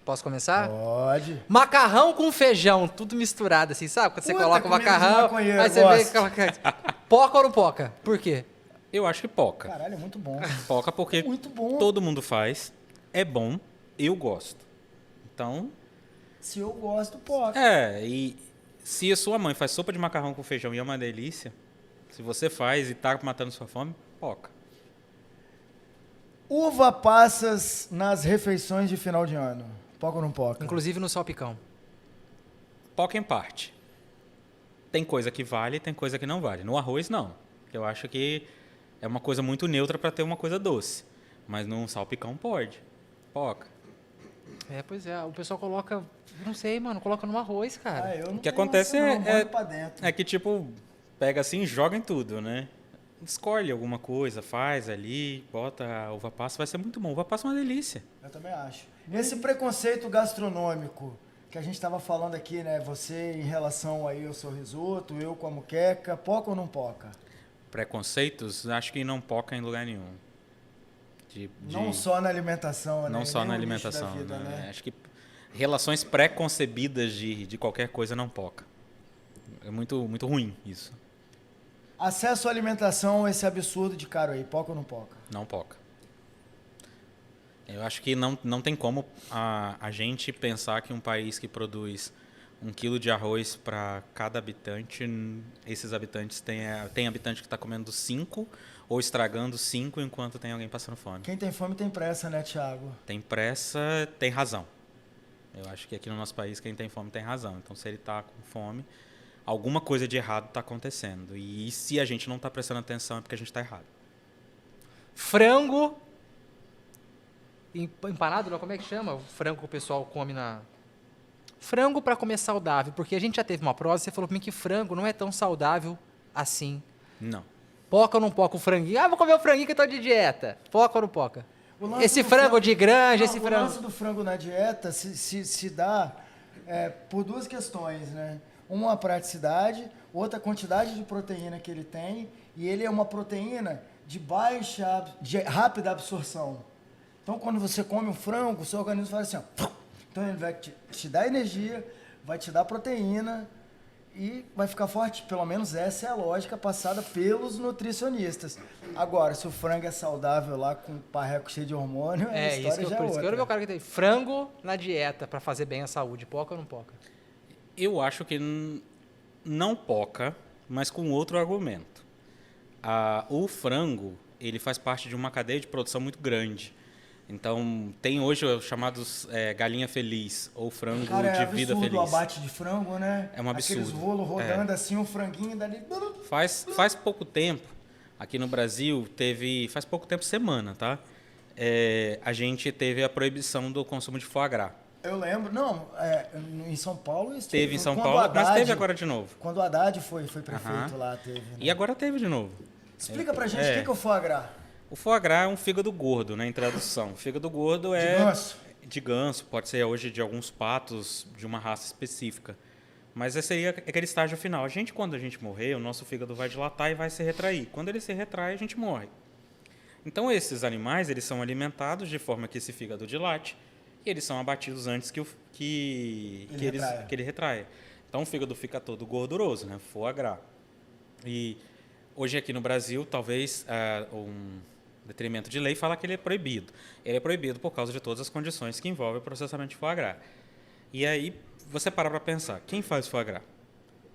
Posso começar? Pode. Macarrão com feijão, tudo misturado, assim, sabe? Quando você Puta, coloca o comida de macarrão, maconheiro, aí você gosto. vê coloca... Poca ou não poca? Por quê? Eu acho que poca. Caralho, é muito bom. Poca porque Muito bom. todo mundo faz. É bom. Eu gosto. Então, Se eu gosto, poca. e se a sua mãe faz sopa de macarrão com feijão e é uma delícia, se você faz e tá matando sua fome, poca. Uva passas nas refeições de final de ano. Poca ou não poca? Inclusive no salpicão. Poca em parte. Tem coisa que vale, tem coisa que não vale. No arroz, não. Eu acho que é uma coisa muito neutra para ter uma coisa doce. Mas num salpicão pode. Poca. Pois é, o pessoal coloca, não sei, mano, coloca no arroz, cara. Eu não O que tenho acontece essa, não, é mando pra dentro. que, tipo, pega assim e joga em tudo, né? Escolhe alguma coisa, faz ali, bota a uva passa, vai ser muito bom. Uva passa é uma delícia. Eu também acho. Esse preconceito gastronômico que a gente estava falando aqui, né? Você em relação aí ao seu risoto, eu com a muqueca, poca ou não poca? Preconceitos, acho que não poca em lugar nenhum. Não só na alimentação, né? Não só Nem na o lixo da alimentação, vida, né? Acho que relações pré-concebidas de qualquer coisa não poca. É muito, muito ruim isso. Acesso à alimentação, esse absurdo de caro aí, poca ou não poca? Não poca. Eu acho que não tem como a gente pensar que um país que produz 1 quilo de arroz para cada habitante, esses habitantes tem habitante que está comendo 5 ou estragando 5 enquanto tem alguém passando fome. Quem tem fome tem pressa, né, Thiago? Tem pressa, tem razão. Eu acho que aqui no nosso país quem tem fome tem razão. Então se ele está com fome, alguma coisa de errado está acontecendo. E se a gente não está prestando atenção é porque a gente está errado. Frango empanado, não? Como é que chama? O frango que o pessoal come na... Frango para comer saudável, porque a gente já teve uma prova, você falou para mim que frango não é tão saudável assim. Não. Poca ou não poca o franguinho? Ah, vou comer o franguinho que eu tô de dieta. Poca ou não poca? Esse do frango de granja, esse O frango... lance do frango na dieta se dá por duas questões, né? Uma, a praticidade, outra, a quantidade de proteína que ele tem, e ele é uma proteína de rápida absorção. Então, quando você come um frango, o seu organismo faz assim, ó, então ele vai te dar energia, vai te dar proteína e vai ficar forte. Pelo menos essa é a lógica passada pelos nutricionistas. Agora, se o frango é saudável lá com parreco cheio de hormônio, a É, história já é por isso que eu quero ver o outra. cara que tem frango na dieta pra fazer bem a saúde. Poca ou não poca? Eu acho que não poca, mas com outro argumento. O frango, ele faz parte de uma cadeia de produção muito grande. Então, tem hoje os chamados galinha feliz ou frango Cara, é de vida absurdo feliz. o abate de frango, né? É um absurdo. Aqueles rolos rodando assim, um franguinho dali. Faz pouco tempo, aqui no Brasil, faz pouco tempo, semana, tá? A gente teve a proibição do consumo de foie gras. Eu lembro, não, em São Paulo isso Teve em São quando Paulo, o Haddad, mas teve agora de novo. Quando o Haddad foi prefeito Aham. lá, teve. Né? E agora teve de novo. Explica pra gente o que é o foie gras. O foie gras é um fígado gordo, né, em tradução. O fígado gordo é... ganso? De ganso, pode ser hoje de alguns patos de uma raça específica. Mas esse seria aquele estágio final. Quando a gente morrer, o nosso fígado vai dilatar e vai se retrair. Quando ele se retrai, a gente morre. Então, esses animais, eles são alimentados de forma que esse fígado dilate e eles são abatidos antes que ele retraia. Então, o fígado fica todo gorduroso, né? Foie gras. E hoje aqui no Brasil, talvez um detrimento de lei fala que ele é proibido. Ele é proibido por causa de todas as condições que envolvem o processamento de foie gras. E aí, você para pensar, quem faz foie gras?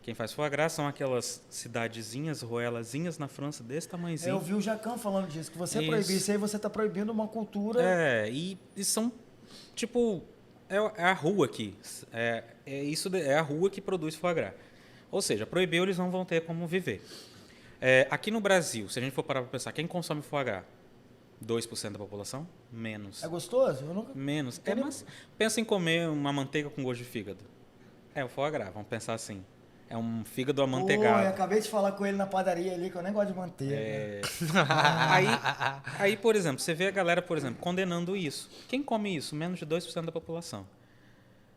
Quem faz foie gras são aquelas cidadezinhas, ruelazinhas na França desse tamanhozinho. Eu vi o Jacan falando disso, que você Isso. proibir isso aí, você está proibindo uma cultura. E são, tipo, é a rua aqui. É a rua que produz foie gras. Ou seja, proibiu, eles não vão ter como viver. Aqui no Brasil, se a gente for parar para pensar, quem consome foie gras? 2% da população? Menos. É gostoso? Eu nunca... Menos. Mas pensa em comer uma manteiga com gosto de fígado. É o foie gras, vamos pensar assim. É um fígado amanteigado. Eu acabei de falar com ele na padaria ali, que eu nem gosto de manteiga. Aí, por exemplo, você vê a galera, por exemplo, condenando isso. Quem come isso? Menos de 2% da população.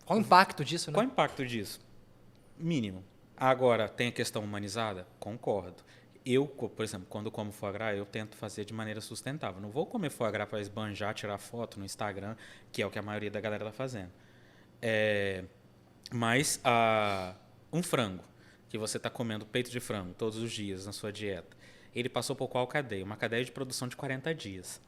Qual o impacto disso, né? Qual o impacto disso? Mínimo. Agora, tem a questão humanizada? Concordo. Eu, por exemplo, quando como foie gras, eu tento fazer de maneira sustentável. Não vou comer foie gras para esbanjar, tirar foto no Instagram, que é o que a maioria da galera está fazendo. Mas um frango, que você está comendo peito de frango todos os dias na sua dieta, ele passou por qual cadeia? Uma cadeia de produção de 40 dias.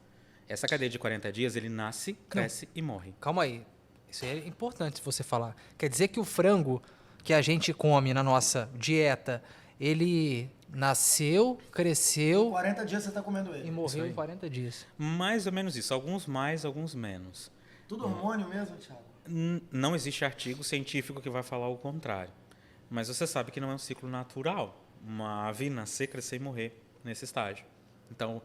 Essa cadeia de 40 dias, ele nasce, cresce e morre. Calma aí. Isso é importante você falar. Quer dizer que o frango que a gente come na nossa dieta, ele nasceu, cresceu 40 dias você está comendo e ele. morreu em 40 dias. Mais ou menos isso. Alguns mais, alguns menos. Tudo hormônio mesmo, Thiago? Não existe artigo científico que vai falar o contrário. Mas você sabe que não é um ciclo natural. Uma ave nascer, crescer e morrer nesse estágio. Então,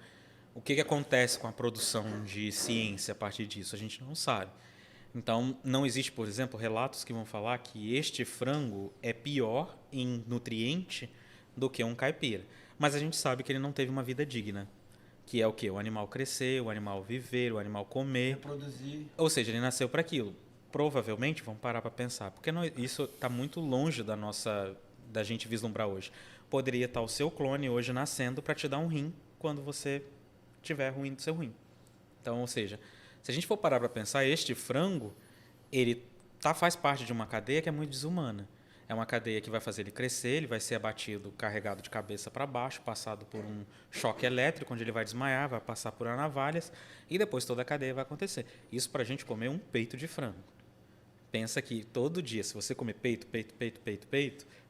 o que acontece com a produção de ciência a partir disso? A gente não sabe. Então, não existe, por exemplo, relatos que vão falar que este frango é pior em nutriente do que um caipira. Mas a gente sabe que ele não teve uma vida digna. Que é o quê? O animal crescer, o animal viver, o animal comer. Reproduzir. Ou seja, ele nasceu para aquilo. Provavelmente, vamos parar para pensar, porque isso está muito longe da gente vislumbrar hoje. Poderia estar o seu clone hoje nascendo para te dar um rim quando você tiver ruim do seu rim. Então, ou seja, se a gente for parar para pensar, este frango, ele faz parte de uma cadeia que é muito desumana. É uma cadeia que vai fazer ele crescer, ele vai ser abatido, carregado de cabeça para baixo, passado por um choque elétrico, onde ele vai desmaiar, vai passar por navalhas, e depois toda a cadeia vai acontecer. Isso para a gente comer um peito de frango. Pensa que todo dia, se você comer peito,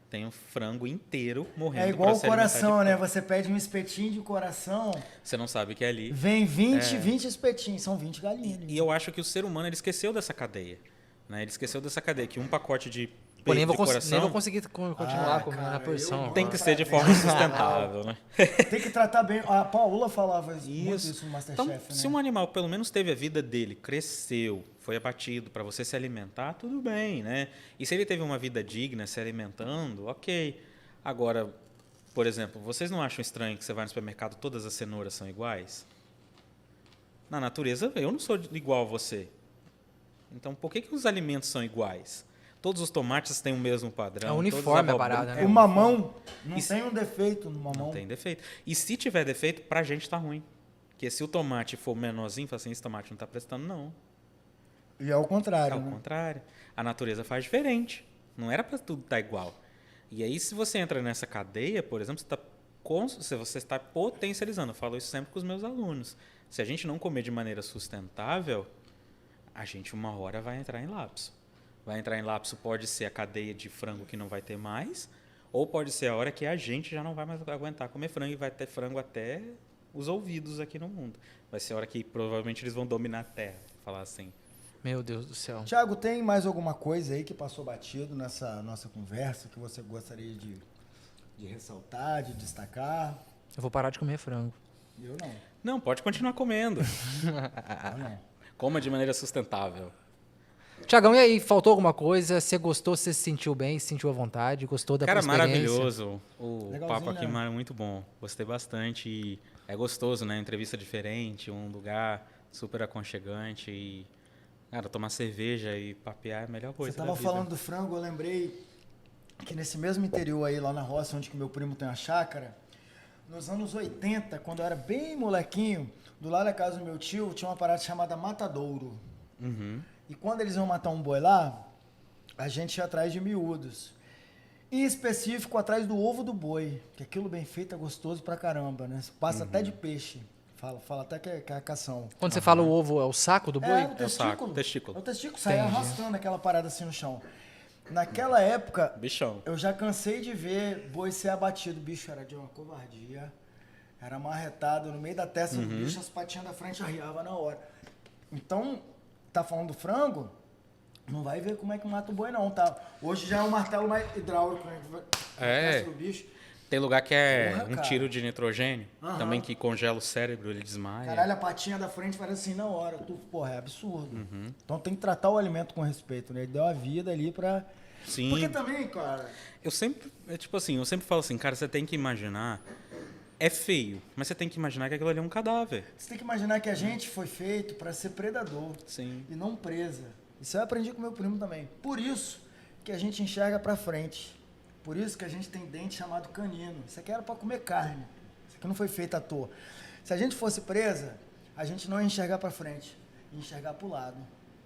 tem um frango inteiro morrendo. É igual o se alimentar coração, de né? frango. Você pede um espetinho de coração, Você não sabe que é ali. vem 20 espetinhos, são 20 galinhas. E eu acho que o ser humano ele esqueceu dessa cadeia. Né? Ele esqueceu dessa cadeia, que um pacote de Pô, peito nem de vou coração conseguir continuar comendo cara, a porção. tem que ser de forma sustentável. Né? Tem que tratar bem. A Paola falava muito isso no Então, Masterchef, se né? um animal pelo menos teve a vida dele, cresceu, foi abatido para você se alimentar, tudo bem, né? E se ele teve uma vida digna, se alimentando, ok. Agora, por exemplo, vocês não acham estranho que você vai no supermercado todas as cenouras são iguais? Na natureza, eu não sou igual a você. Então, por que os alimentos são iguais? Todos os tomates têm o mesmo padrão. É uniforme todas as a abobrinhas- parada, né? O mamão não tem um defeito no mamão. Não tem defeito. E se tiver defeito, pra gente tá ruim. Porque se o tomate for menorzinho, fala assim, esse tomate não tá prestando, não. E é o contrário, Ao né? contrário. A natureza faz diferente. Não era para tudo estar igual. E aí, se você entra nessa cadeia, por exemplo, você está potencializando. Eu falo isso sempre com os meus alunos. Se a gente não comer de maneira sustentável, a gente uma hora vai entrar em lapso. Vai entrar em lapso, pode ser a cadeia de frango que não vai ter mais, ou pode ser a hora que a gente já não vai mais aguentar comer frango e vai ter frango até os ouvidos aqui no mundo. Vai ser a hora que provavelmente eles vão dominar a terra, falar assim. Meu Deus do céu. Thiago, tem mais alguma coisa aí que passou batido nessa nossa conversa que você gostaria de ressaltar, de destacar? Eu vou parar de comer frango. Eu não. Não, pode continuar comendo. Eu não. Coma de maneira sustentável. Tiagão, e aí? Faltou alguma coisa? Você gostou? Você se sentiu bem? Se sentiu à vontade? Gostou da Cara, experiência? maravilhoso. O Legalzinho, papo aqui né? é muito bom. Gostei bastante. E é gostoso, né? Entrevista diferente, um lugar super aconchegante. E, cara, tomar cerveja e papear é a melhor coisa Você tava da vida. falando do frango, eu lembrei que nesse mesmo interior aí, lá na roça, onde que meu primo tem uma chácara, nos anos 80, quando eu era bem molequinho, do lado da casa do meu tio, tinha uma parada chamada matadouro. Uhum. E quando eles iam matar um boi lá, a gente ia atrás de miúdos. Em específico, atrás do ovo do boi, que aquilo bem feito é gostoso pra caramba, né? Passa até de peixe. Fala até que é cação. Quando você fala o ovo, é o saco do boi? É, o É o saco, testículo. testículo. É o testículo, sai Entendi. arrastando aquela parada assim no chão. Naquela época, Bichão. eu já cansei de ver boi ser abatido. O bicho era de uma covardia. Era marretado no meio da testa do bicho, as patinhas da frente arriavam na hora. Então, tá falando do frango, não vai ver como é que mata o boi não, tá? Hoje já é um martelo mais hidráulico, né? É. Testa do bicho. Tem lugar que é Porra, um cara. tiro de nitrogênio, Aham. também que congela o cérebro, ele desmaia. Caralho, a patinha da frente faz assim na hora. Porra, é absurdo. Então tem que tratar o alimento com respeito, né? Ele deu a vida ali pra... Sim. Porque também, cara... Eu sempre falo assim, cara, você tem que imaginar, é feio, mas você tem que imaginar que aquilo ali é um cadáver. Você tem que imaginar que a gente foi feito pra ser predador. Sim. E não presa. Isso eu aprendi com meu primo também. Por isso que a gente enxerga pra frente. Por isso que a gente tem dente chamado canino. Isso aqui era pra comer carne. Isso aqui não foi feito à toa. Se a gente fosse presa, a gente não ia enxergar pra frente. Ia enxergar pro lado.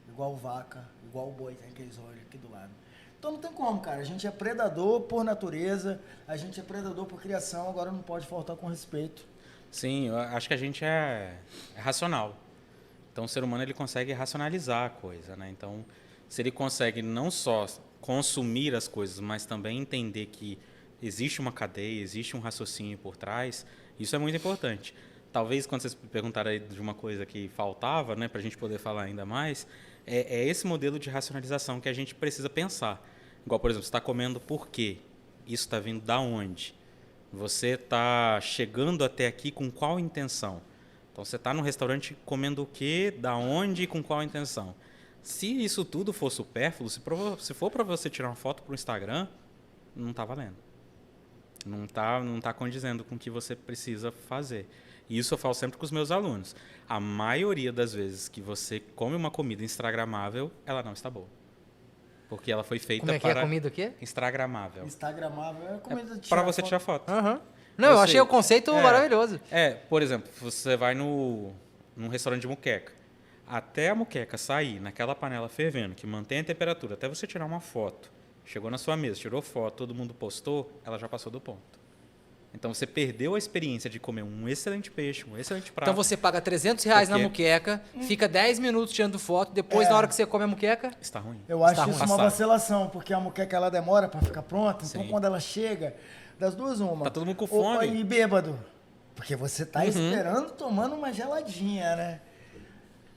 Igual vaca, igual o boi, tem aqueles olhos aqui do lado. Então não tem como, cara. A gente é predador por natureza, a gente é predador por criação, agora não pode faltar com respeito. Sim, eu acho que a gente é racional. Então o ser humano ele consegue racionalizar a coisa, né? Então, se ele consegue não só consumir as coisas, mas também entender que existe uma cadeia, existe um raciocínio por trás, isso é muito importante. Talvez quando vocês perguntaram aí de uma coisa que faltava, né, para a gente poder falar ainda mais, é esse modelo de racionalização que a gente precisa pensar. Igual, por exemplo, você está comendo por quê? Isso está vindo da onde? Você está chegando até aqui com qual intenção? Então, você está no restaurante comendo o quê, da onde e com qual intenção? Se isso tudo for supérfluo, se for para você tirar uma foto para o Instagram, não está valendo. Não tá condizendo com o que você precisa fazer. E isso eu falo sempre com os meus alunos. A maioria das vezes que você come uma comida instagramável, ela não está boa. Porque ela foi feita Como é que para... é a comida o quê? Instagramável. Instagramável é comida de Para você tirar foto. Aham. Não, eu Você- achei o conceito maravilhoso. Por exemplo, você vai num restaurante de muqueca. Até a muqueca sair naquela panela fervendo, que mantém a temperatura, até você tirar uma foto, chegou na sua mesa, tirou foto, todo mundo postou, ela já passou do ponto. Então você perdeu a experiência de comer um excelente peixe, um excelente prato. Então você paga R$300 na Porque- muqueca, fica 10 minutos tirando foto, depois na hora que você come a muqueca... Está ruim. Eu acho Está isso uma passado. vacilação, porque a muqueca ela demora pra ficar pronta, então Sim. quando ela chega, das duas uma. Tá todo mundo com Ou- fome. E bêbado. Porque você tá esperando tomando uma geladinha, né?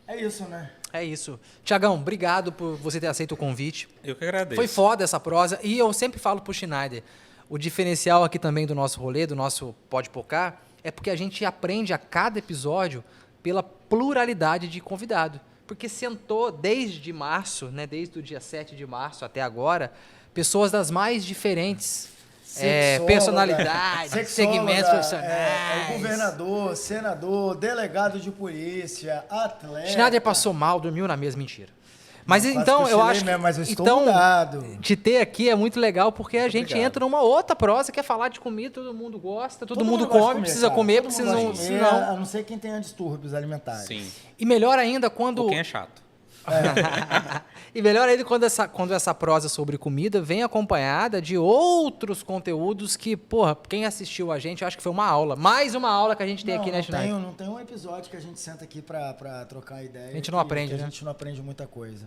É isso, né? É isso. Tiagão, obrigado por você ter aceito o convite. Eu que agradeço. Foi foda essa prosa. E eu sempre falo pro Schneider, o diferencial aqui também do nosso rolê, do nosso Pode Pocar, é porque a gente aprende a cada episódio pela pluralidade de convidado. Porque sentou desde março, né, desde o dia 7 de março até agora, pessoas das mais diferentes Sexóloga, personalidades, sexóloga, segmentos profissionais. governador, senador, delegado de polícia, atleta. Schneider passou mal, dormiu na mesa, mentira. Mas Quase então, que eu cochilei acho que mesmo, mas eu estou então, mudado. te ter aqui é muito legal, porque a gente obrigado. entra numa outra prosa, que é falar de comida, todo mundo gosta, todo mundo gosta de come, precisa cara. comer, Todo precisa mundo não, gosta de comer, senão... a não ser quem tenha distúrbios alimentares. Sim. E melhor ainda quando... Ou quem é chato. E melhor ainda quando essa prosa sobre comida vem acompanhada de outros conteúdos que, porra, quem assistiu a gente, eu acho que foi uma aula. Mais uma aula que a gente tem aqui, né, Schneider? Não tem um episódio que a gente senta aqui pra trocar ideia. A gente não aprende, né? A gente não aprende muita coisa.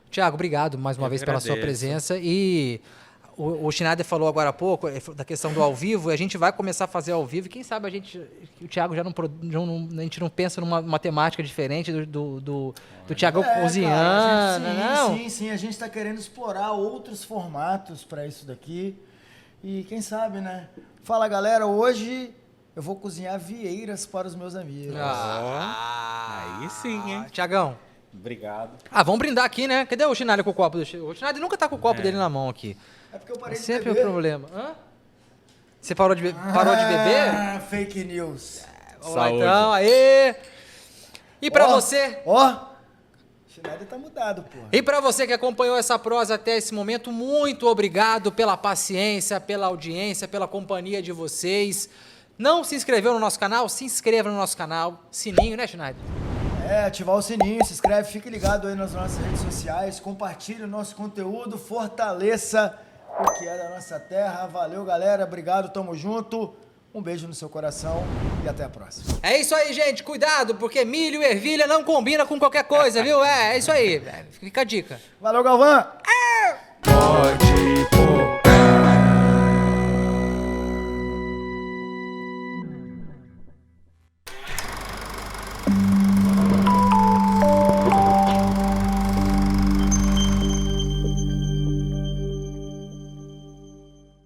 Tiago, obrigado mais uma vez pela sua presença. E o Schneider falou agora há pouco da questão do ao vivo, e a gente vai começar a fazer ao vivo. E quem sabe o Tiago já a gente não pensa numa temática diferente do Tiago cozinhando, cara, não? Sim, a gente está querendo explorar outros formatos para isso daqui. E quem sabe, né? Fala, galera, hoje eu vou cozinhar vieiras para os meus amigos. Aí sim, hein? Tiagão. Obrigado. Vamos brindar aqui, né? Cadê o Schneider com o copo? O Schneider nunca tá com o copo dele na mão aqui. É porque eu parei de Sempre beber. o problema. Hã? Você parou de beber? Fake news. Vamos lá, Saúde. então, aê! E pra você... Ó, Schneider tá mudado, pô. E para você que acompanhou essa prosa até esse momento, muito obrigado pela paciência, pela audiência, pela companhia de vocês. Não se inscreveu no nosso canal? Se inscreva no nosso canal. Sininho, né, Schneider? Ativar o sininho, se inscreve, fique ligado aí nas nossas redes sociais, compartilhe o nosso conteúdo, fortaleça o que é da nossa terra. Valeu, galera, obrigado, tamo junto. Um beijo no seu coração e até a próxima. É isso aí, gente. Cuidado, porque milho e ervilha não combina com qualquer coisa, viu? É isso aí. Fica a dica. Valeu, Galvão! Pode